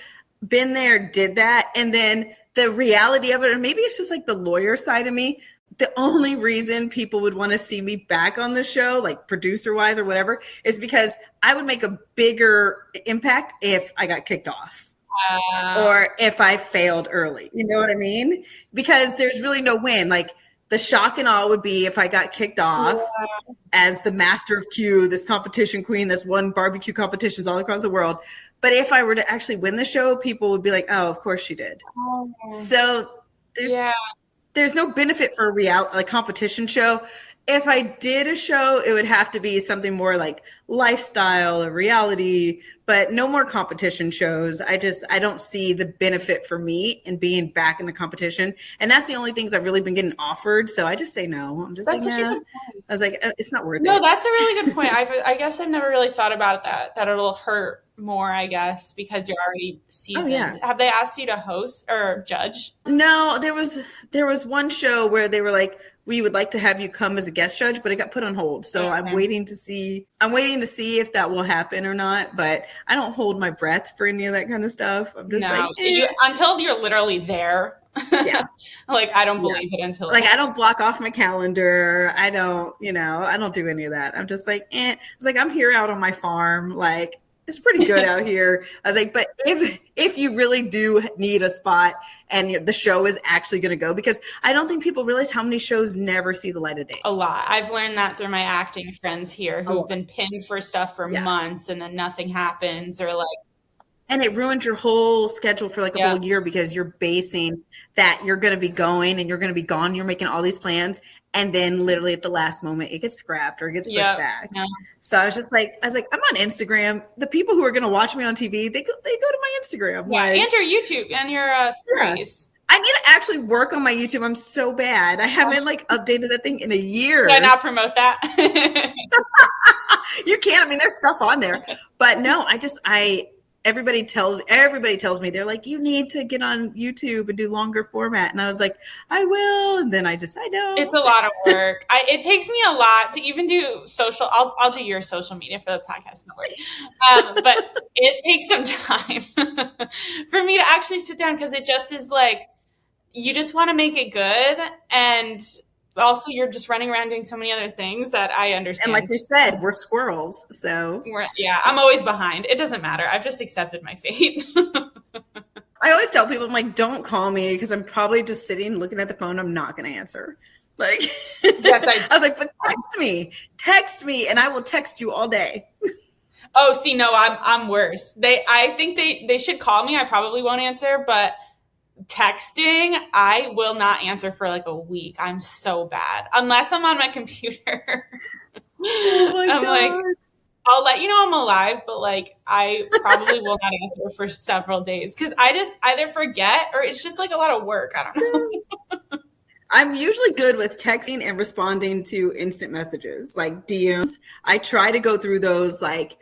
been there, did that. And then the reality of it, or maybe it's just like the lawyer side of me. The only reason people would want to see me back on the show, like producer wise or whatever, is because I would make a bigger impact if I got kicked off. Or if I failed early. You know what I mean? Because there's really no win. Like the shock and awe would be if I got kicked off as the master of Q, this competition queen that's won barbecue competitions all across the world. But if I were to actually win the show, people would be like, "Oh, of course she did." So there's no benefit for a competition show. If I did a show, it would have to be something more like lifestyle or reality, but no more competition shows. I don't see the benefit for me in being back in the competition. And that's the only things I've really been getting offered. So I just say no. I'm just
That's
like,
such a
nah.
good point.
I was like, it's not worth it.
No, that's a really good point. I guess I've never really thought about that it'll hurt more, I guess, because you're already seasoned.
Oh, yeah.
Have they asked you to host or judge?
No, there was one show where they were like, "We would like to have you come as a guest judge," but it got put on hold. So I'm waiting to see if that will happen or not. But I don't hold my breath for any of that kind of stuff. I'm just
until you're literally there.
Yeah.
Like I don't believe it until
I don't block off my calendar. I don't do any of that. I'm just like, It's like I'm here out on my farm. Like it's pretty good out here. I was like, but if you really do need a spot and the show is actually going to go, because I don't think people realize how many shows never see the light of day.
A lot. I've learned that through my acting friends here who've been pinned for stuff for months and then nothing happens or like.
And it ruins your whole schedule for like a whole year because you're basing that you're going to be going and you're going to be gone. You're making all these plans. And then literally at the last moment, it gets scrapped or it gets pushed back. Yeah. So I was like, I'm on Instagram. The people who are going to watch me on TV, they go to my Instagram.
Yeah, and your YouTube and your series.
I need to actually work on my YouTube. I'm so bad. I haven't updated that thing in a year.
Did I not promote that?
You can't. I mean, there's stuff on there. But no, everybody tells me, they're like, "You need to get on YouTube and do longer format." And I was like, "I will." And then I don't.
It's a lot of work. It takes me a lot to even do social. I'll do your social media for the podcast. No worries. But it takes some time for me to actually sit down because it just is like, you just want to make it good. And also you're just running around doing so many other things that I understand.
And like we said, we're squirrels. So
I'm always behind. It doesn't matter. I've just accepted my fate.
I always tell people, I'm like, don't call me because I'm probably just sitting looking at the phone. I'm not going to answer. Like,
yes,
I was like, but text me and I will text you all day.
Oh, see, no, I'm worse. I think they should call me. I probably won't answer, but texting, I will not answer for like a week. I'm so bad unless I'm on my computer.
Oh my God.
Like, I'll let you know I'm alive, but like I probably will not answer for several days because I just either forget or it's just like a lot of work. I don't know.
I'm usually good with texting and responding to instant messages like DMs. I try to go through those like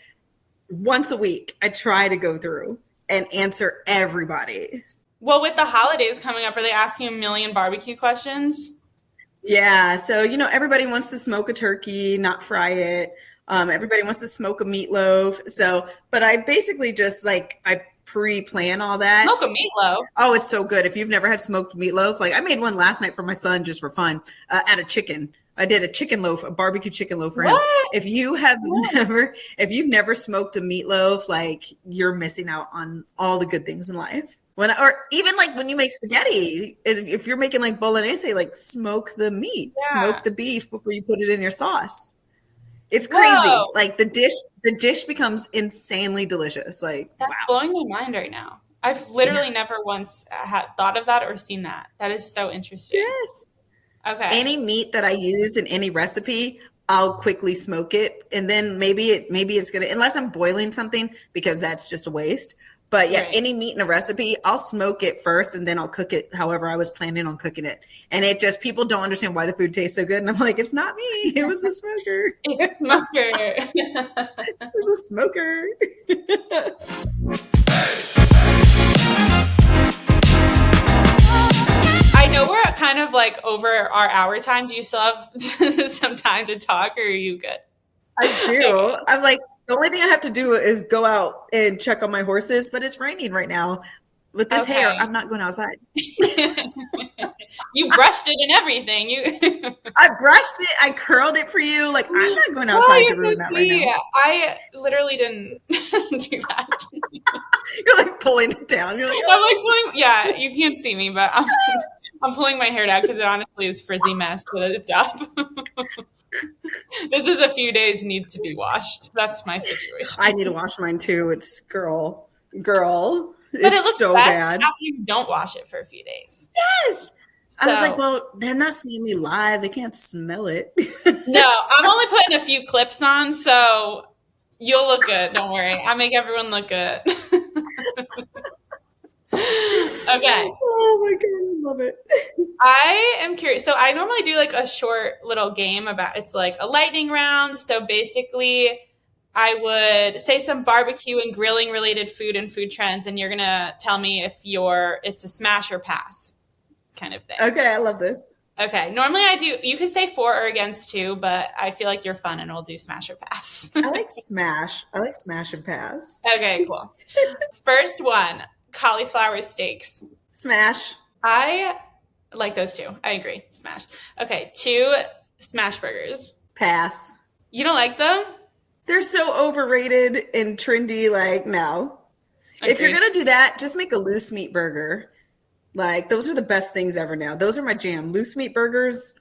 once a week. I try to go through and answer everybody.
Well, with the holidays coming up, are they asking a million barbecue questions?
Yeah. So, everybody wants to smoke a turkey, not fry it. Everybody wants to smoke a meatloaf. So, but I basically just I pre-plan all that.
Smoke a meatloaf?
Oh, it's so good. If you've never had smoked meatloaf, I made one last night for my son just for fun out of chicken. I did a chicken loaf, a barbecue chicken loaf for him. If you've never smoked a meatloaf, you're missing out on all the good things in life. When you make spaghetti, if you're making bolognese, smoke the meat, smoke the beef before you put it in your sauce. It's crazy.
Whoa.
The dish becomes insanely delicious.
That's blowing my mind right now. I've literally never once had thought of that or seen that. That is so interesting.
Yes.
Okay.
Any meat that I use in any recipe, I'll quickly smoke it, and then maybe it's gonna, unless I'm boiling something, because that's just a waste. But yeah,
Right.
any meat in a recipe, I'll smoke it first and then I'll cook it however I was planning on cooking it. And it just, people don't understand why the food tastes so good. And I'm like, it's not me. It was the smoker.
It's smoker.
It was the smoker.
I know we're kind of like over our hour time. Do you still have some time to talk, or are you good?
I do. I'm like, the only thing I have to do is go out and check on my horses, but it's raining right now. With this hair,
Okay.
I'm not going outside.
You brushed it and everything. You.
I brushed it. I curled it for you. Like, I'm not going
Oh,
outside
you're
to ruin
so
that right
sweet.
now.
I literally didn't do that.
You're like pulling it down. You're like,
I'm like pulling. Yeah, you can't see me, but I'm pulling my hair down because it honestly is frizzy mess, but it's up. This is a few days need to be washed. That's my situation.
I need to wash mine too. It's girl.
But it
It's
looks
so
best
bad.
after you don't wash it for a few days.
Yes. I was
So-
like, well, they're not seeing me live. They can't smell it.
No, I'm only putting a few clips on, so you'll look good. Don't worry. I make everyone look good. Okay.
Oh my God, I love it.
I am curious. So I normally do like a short little game about, it's like a lightning round. So basically I would say some barbecue and grilling related food and food trends, and you're going to tell me if it's a smash or pass kind of thing.
Okay, I love this.
Okay. Normally you could say for or against two, but I feel like you're fun and we'll do smash or pass.
I like smash. I like smash and pass.
Okay, cool. First one, cauliflower steaks.
Smash.
I like those two. I agree. Smash. Okay, 2 smash burgers.
Pass.
You don't like them?
They're so overrated and trendy. Like, no. If you're
Agreed.
going to do that, just make a loose meat burger. Like, those are the best things ever now. Those are my jam. Loose meat burgers,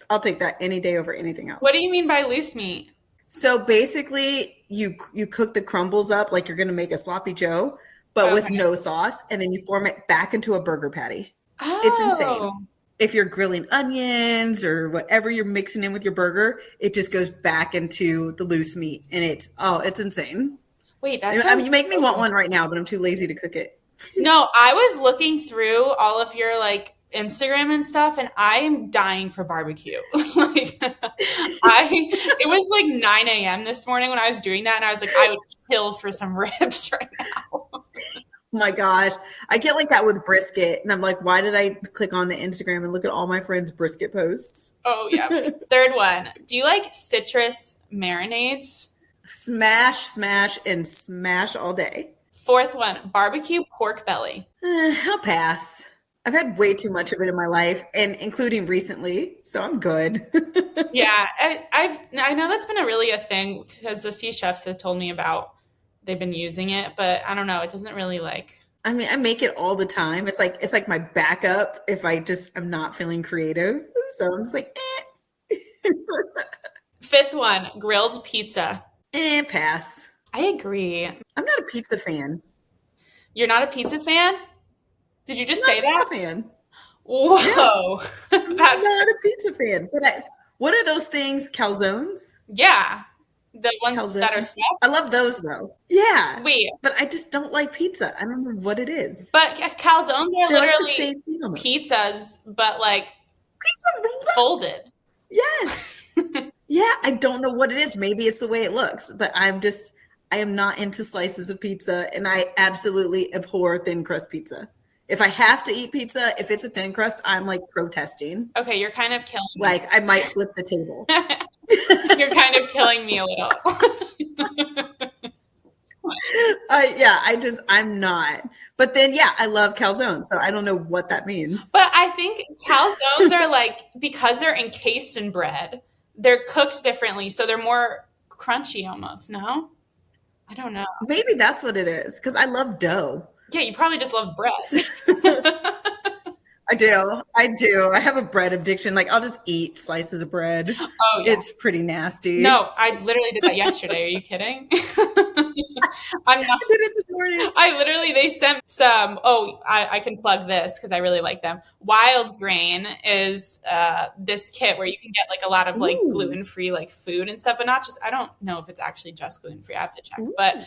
I'll take that any day over anything else.
What do you mean by loose meat?
So basically, you cook the crumbles up like you're going to make a sloppy Joe, but with
Okay.
no sauce, and then you form it back into a burger patty.
Oh.
It's insane. If you're grilling onions or whatever you're mixing in with your burger, it just goes back into the loose meat, and it's insane.
Wait, that
I mean,
sounds
you make me
so
want
good.
one right now, but I'm too lazy to cook it.
No, I was looking through all of your like Instagram and stuff, and I am dying for barbecue. Like, it was like 9 a.m. this morning when I was doing that, and I was like, I would kill for some ribs right now.
Oh my gosh. I get like that with brisket, and I'm like, why did I click on the Instagram and look at all my friends' brisket posts?
Oh yeah. Third one. Do you like citrus marinades?
Smash, and smash all day.
Fourth one, barbecue pork belly.
I'll pass. I've had way too much of it in my life, and including recently, so I'm good.
Yeah, I know that's been really a thing because a few chefs have told me about they've been using it, but I don't know. It doesn't really like.
I mean, I make it all the time. It's like my backup if I'm not feeling creative. So I'm just like,
Fifth one, grilled pizza.
Pass.
I agree.
I'm not a pizza fan.
You're not a pizza fan? Did you just
I'm
say
not a
that?
pizza fan.
Whoa.
I'm
That's
not a pizza fan. But what are those things? Calzones?
yeah. The ones that are
Calzones.
stuffed.
I love those though. Yeah.
Wait,
But I just don't like pizza. I don't know what it is.
but calzones are
They're like the
literally
same thing almost.
pizzas, but like
Pizza.
folded.
Yes. Yeah, I don't know what it is. Maybe it's the way it looks, but I am not into slices of pizza, and I absolutely abhor thin crust pizza. If I have to eat pizza, if it's a thin crust, I'm like protesting.
Okay, you're kind of killing me.
Like I might flip the table.
You're kind of killing me a little.
I'm not. But then, yeah, I love calzone, so I don't know what that means.
But I think calzones are like, because they're encased in bread, they're cooked differently, so they're more crunchy almost, no? I don't know.
Maybe that's what it is, because I love dough.
Yeah, you probably just love bread.
I do. I do. I have a bread addiction. Like I'll just eat slices of bread.
Oh yeah.
It's pretty nasty.
No, I literally did that yesterday. Are you kidding? I'm not.
I did it this morning.
They sent some. Oh, I can plug this because I really like them. Wild Grain is this kit where you can get like a lot of like gluten-free like food and stuff, but not just. I don't know if it's actually just gluten-free. I have to check. But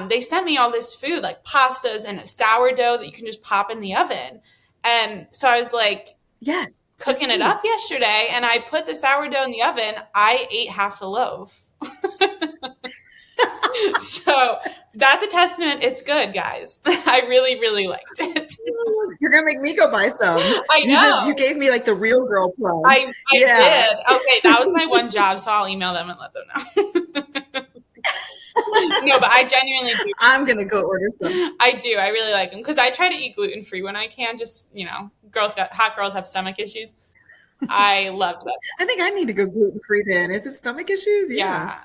they sent me all this food like pastas and a sourdough that you can just pop in the oven. And so I was like,
yes,
cooking it up yesterday, and I put the sourdough in the oven. I ate half the loaf. So that's a testament. It's good, guys. I really, really liked it.
You're gonna make me go buy some.
I know.
You gave me like the real girl plug.
I did. Okay, that was my one job, so I'll email them and let them know. No, but I genuinely do.
I'm gonna go order some.
I do. I really like them because I try to eat gluten free when I can. Just hot girls have stomach issues. I love that.
I think I need to go gluten free then. Is it stomach issues?
Yeah.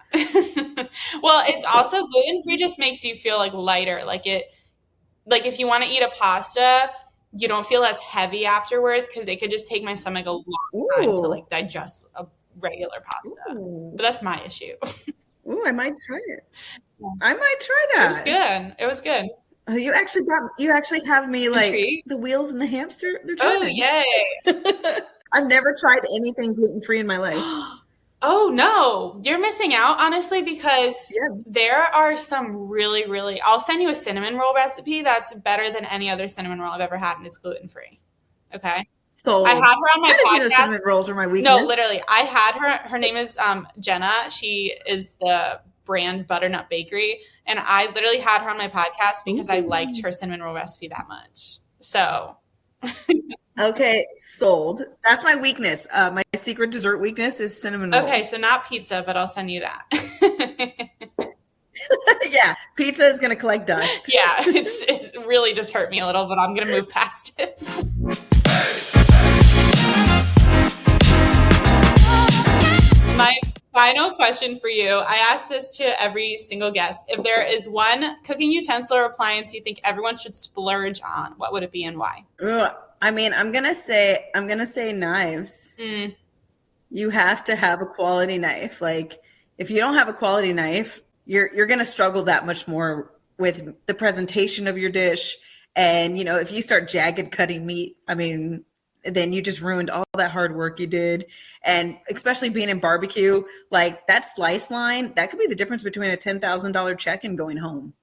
Well, it's also gluten free. Just makes you feel like lighter. Like if you want to eat a pasta, you don't feel as heavy afterwards because it could just take my stomach a long time to like digest a regular pasta. But that's my issue.
Ooh, I might try it. I might try that.
It was good.
You actually have me like
intrigued?
The wheels and the hamster. They're turning.
Oh, yay.
I've never tried anything gluten-free in my life.
Oh, no. You're missing out, honestly, because there are some really, really... I'll send you a cinnamon roll recipe that's better than any other cinnamon roll I've ever had, and it's gluten-free. Okay?
So
I had her on my podcast.
How did you know cinnamon rolls are my weakness?
No, literally. I had her. Her name is Jenna. She is the brand Butternut Bakery, and I literally had her on my podcast because I liked her cinnamon roll recipe that much. So...
Okay, sold. That's my weakness. My secret dessert weakness is cinnamon rolls.
Okay, so not pizza, but I'll send you that.
Yeah, pizza is going to collect dust.
Yeah, it's really just hurt me a little, but I'm going to move past it. My final question for you, I ask this to every single guest. If there is one cooking utensil or appliance you think everyone should splurge on, what would it be and why?
I mean, I'm gonna say knives. You have to have a quality knife. Like, if you don't have a quality knife, you're gonna struggle that much more with the presentation of your dish. And if you start jagged cutting meat, I mean, then you just ruined all that hard work you did. And especially being in barbecue, like that slice line, that could be the difference between a $10,000 check and going home.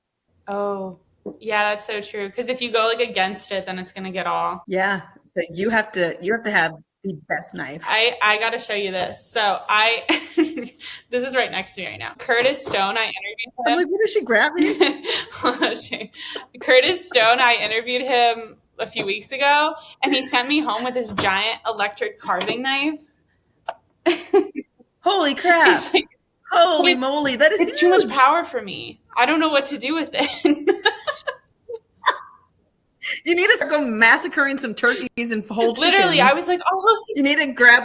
Oh. Yeah, that's so true. Because if you go like against it, then it's gonna get all.
Yeah, so you have to have the best knife.
I got to show you this. So this is right next to me right now. Curtis Stone. I interviewed him.
I'm like, what is she grabbing?
Curtis Stone. I interviewed him a few weeks ago, and he sent me home with this giant electric carving knife.
Holy crap!
Like,
holy moly! That is
it's
huge.
too much power for me. I don't know what to do with it.
You need to start going massacring some turkeys and whole chickens.
Literally, I was like, oh,
you need to grab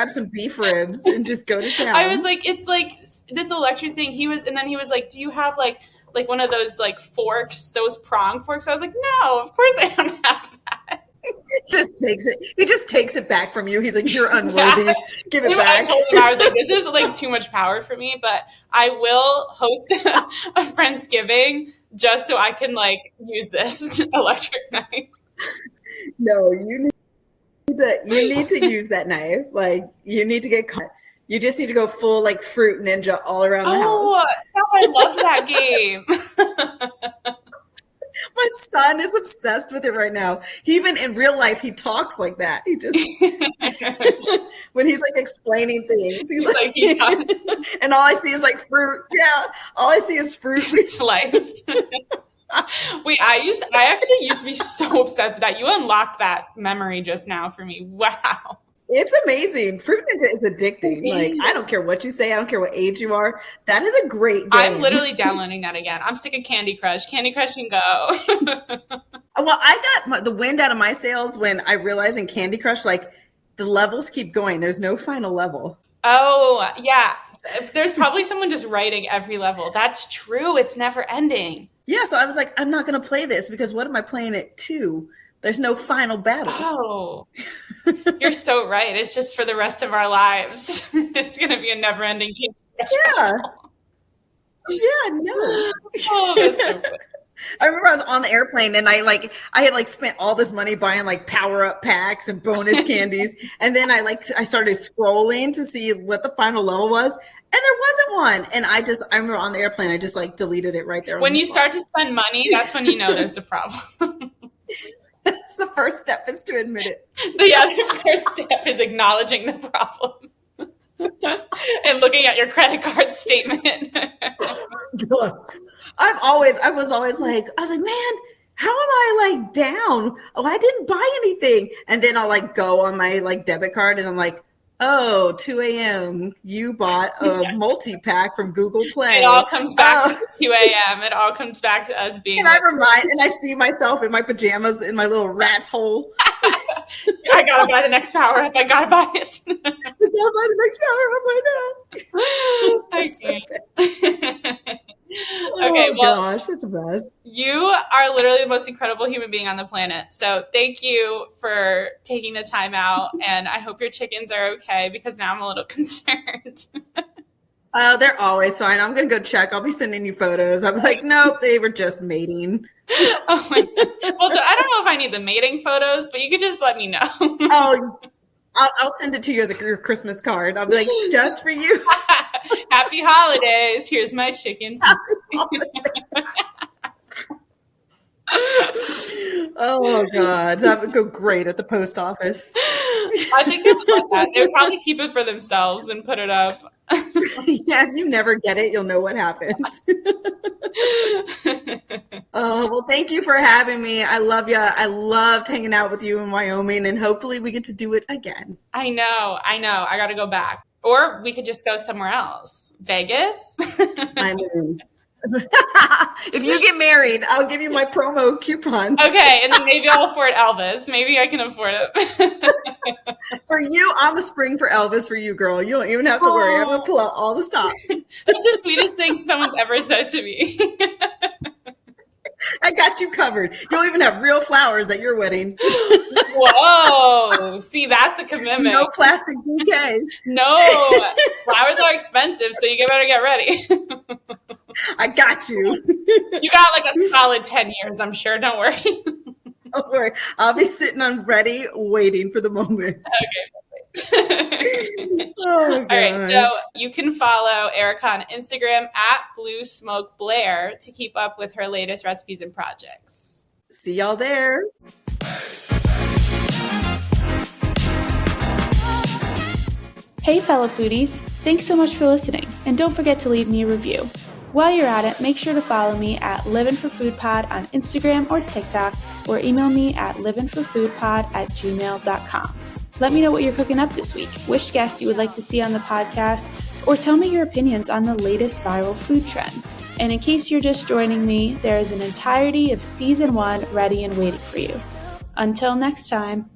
some beef ribs and just go to town.
I was like, it's like this electric thing. He was like, do you have like one of those like forks, those prong forks? I was like, no, of course I don't have that.
He just takes it back from you. He's like, you're unworthy. Yeah. Give it back.
I told him, I was like, this is like too much power for me, but I will host a Friendsgiving just so I can like use this electric knife.
No, you need to use that knife. Like, you need to get caught. You just need to go full like Fruit Ninja all around the house.
Oh, stop. I love that game.
My son is obsessed with it right now. He even in real life, he talks like that. He just when he's like explaining things, he's like and all I see is like fruit. Yeah, all I see is fruit
sliced. Wait, I actually used to be so obsessed with that. You unlocked that memory just now for me. Wow.
It's amazing. Fruit Ninja is addicting. Like, I don't care what you say. I don't care what age you are. That is a great game.
I'm literally downloading that again. I'm sick of Candy Crush. Candy Crush can go.
Well, I got the wind out of my sails when I realized in Candy Crush, like, the levels keep going. There's no final level.
Oh, yeah. There's probably someone just writing every level. That's true. It's never ending.
Yeah, so I was like, I'm not going to play this because what am I playing it to? There's no final battle.
Oh, you're so right. It's just for the rest of our lives. It's going to be a never-ending game.
Yeah. Yeah, no.
Oh, that's so funny.
I remember I was on the airplane and I had spent all this money buying like power up packs and bonus candies. And then I started scrolling to see what the final level was. And there wasn't one. And I remember on the airplane, I just like deleted it right there.
When you start to spend money, that's when you know there's a problem.
That's the first step, is to admit it.
The first step is acknowledging the problem and looking at your credit card statement.
I was always like, man, how am I like down? Oh, I didn't buy anything. And then I'll like go on my like debit card and I'm like, oh, 2 a.m. You bought a multi-pack from Google Play.
It all comes back to 2 a.m. It all comes back to us being.
And I see myself in my pajamas in my little rat's hole.
I gotta buy the next power up. I gotta buy it.
I gotta buy the next power up right now.
I can't. Okay, well,
gosh, such a mess.
You are literally the most incredible human being on the planet. So thank you for taking the time out. And I hope your chickens are okay, because now I'm a little concerned.
They're always fine. I'm going to go check. I'll be sending you photos. I'm like, nope, they were just mating.
Oh my God. Well, I don't know if I need the mating photos, but you could just let me know.
Oh, I'll send it to you as your Christmas card. I'll be like, just for you.
Happy holidays. Here's my chickens.
Oh God, that would go great at the post office.
I think they would like that. They would probably keep it for themselves and put it up.
Yeah, if you never get it, you'll know what happened. Oh, well, thank you for having me. I love you. I loved hanging out with you in Wyoming, and hopefully we get to do it again.
I know. I got to go back. Or we could just go somewhere else. Vegas?
I mean, if you get married, I'll give you my promo coupons.
Okay, and then maybe I'll afford Elvis. Maybe I can afford it.
For you, I'm a spring for Elvis for you, girl. You don't even have to worry. I'm going to pull out all the stops.
That's the sweetest thing someone's ever said to me.
I got you covered. You'll even have real flowers at your wedding.
Whoa. See, that's a commitment.
No plastic bouquets.
No. Flowers are expensive, so you better get ready.
I got you.
You got like a solid 10 years, I'm sure. Don't worry.
Don't worry. I'll be sitting on ready, waiting for the moment.
Okay.
Oh,
all right, so you can follow Erica on Instagram at Blue Smoke Blair to keep up with her latest recipes and projects.
See y'all there.
Hey fellow foodies, thanks so much for listening, and don't forget to leave me a review. While you're at it, make sure to follow me at livvinforfoodpod on Instagram or TikTok, or email me at livvinforfoodpod@gmail.com. Let me know what you're cooking up this week, which guests you would like to see on the podcast, or tell me your opinions on the latest viral food trend. And in case you're just joining me, there is an entirety of Season 1 ready and waiting for you. Until next time.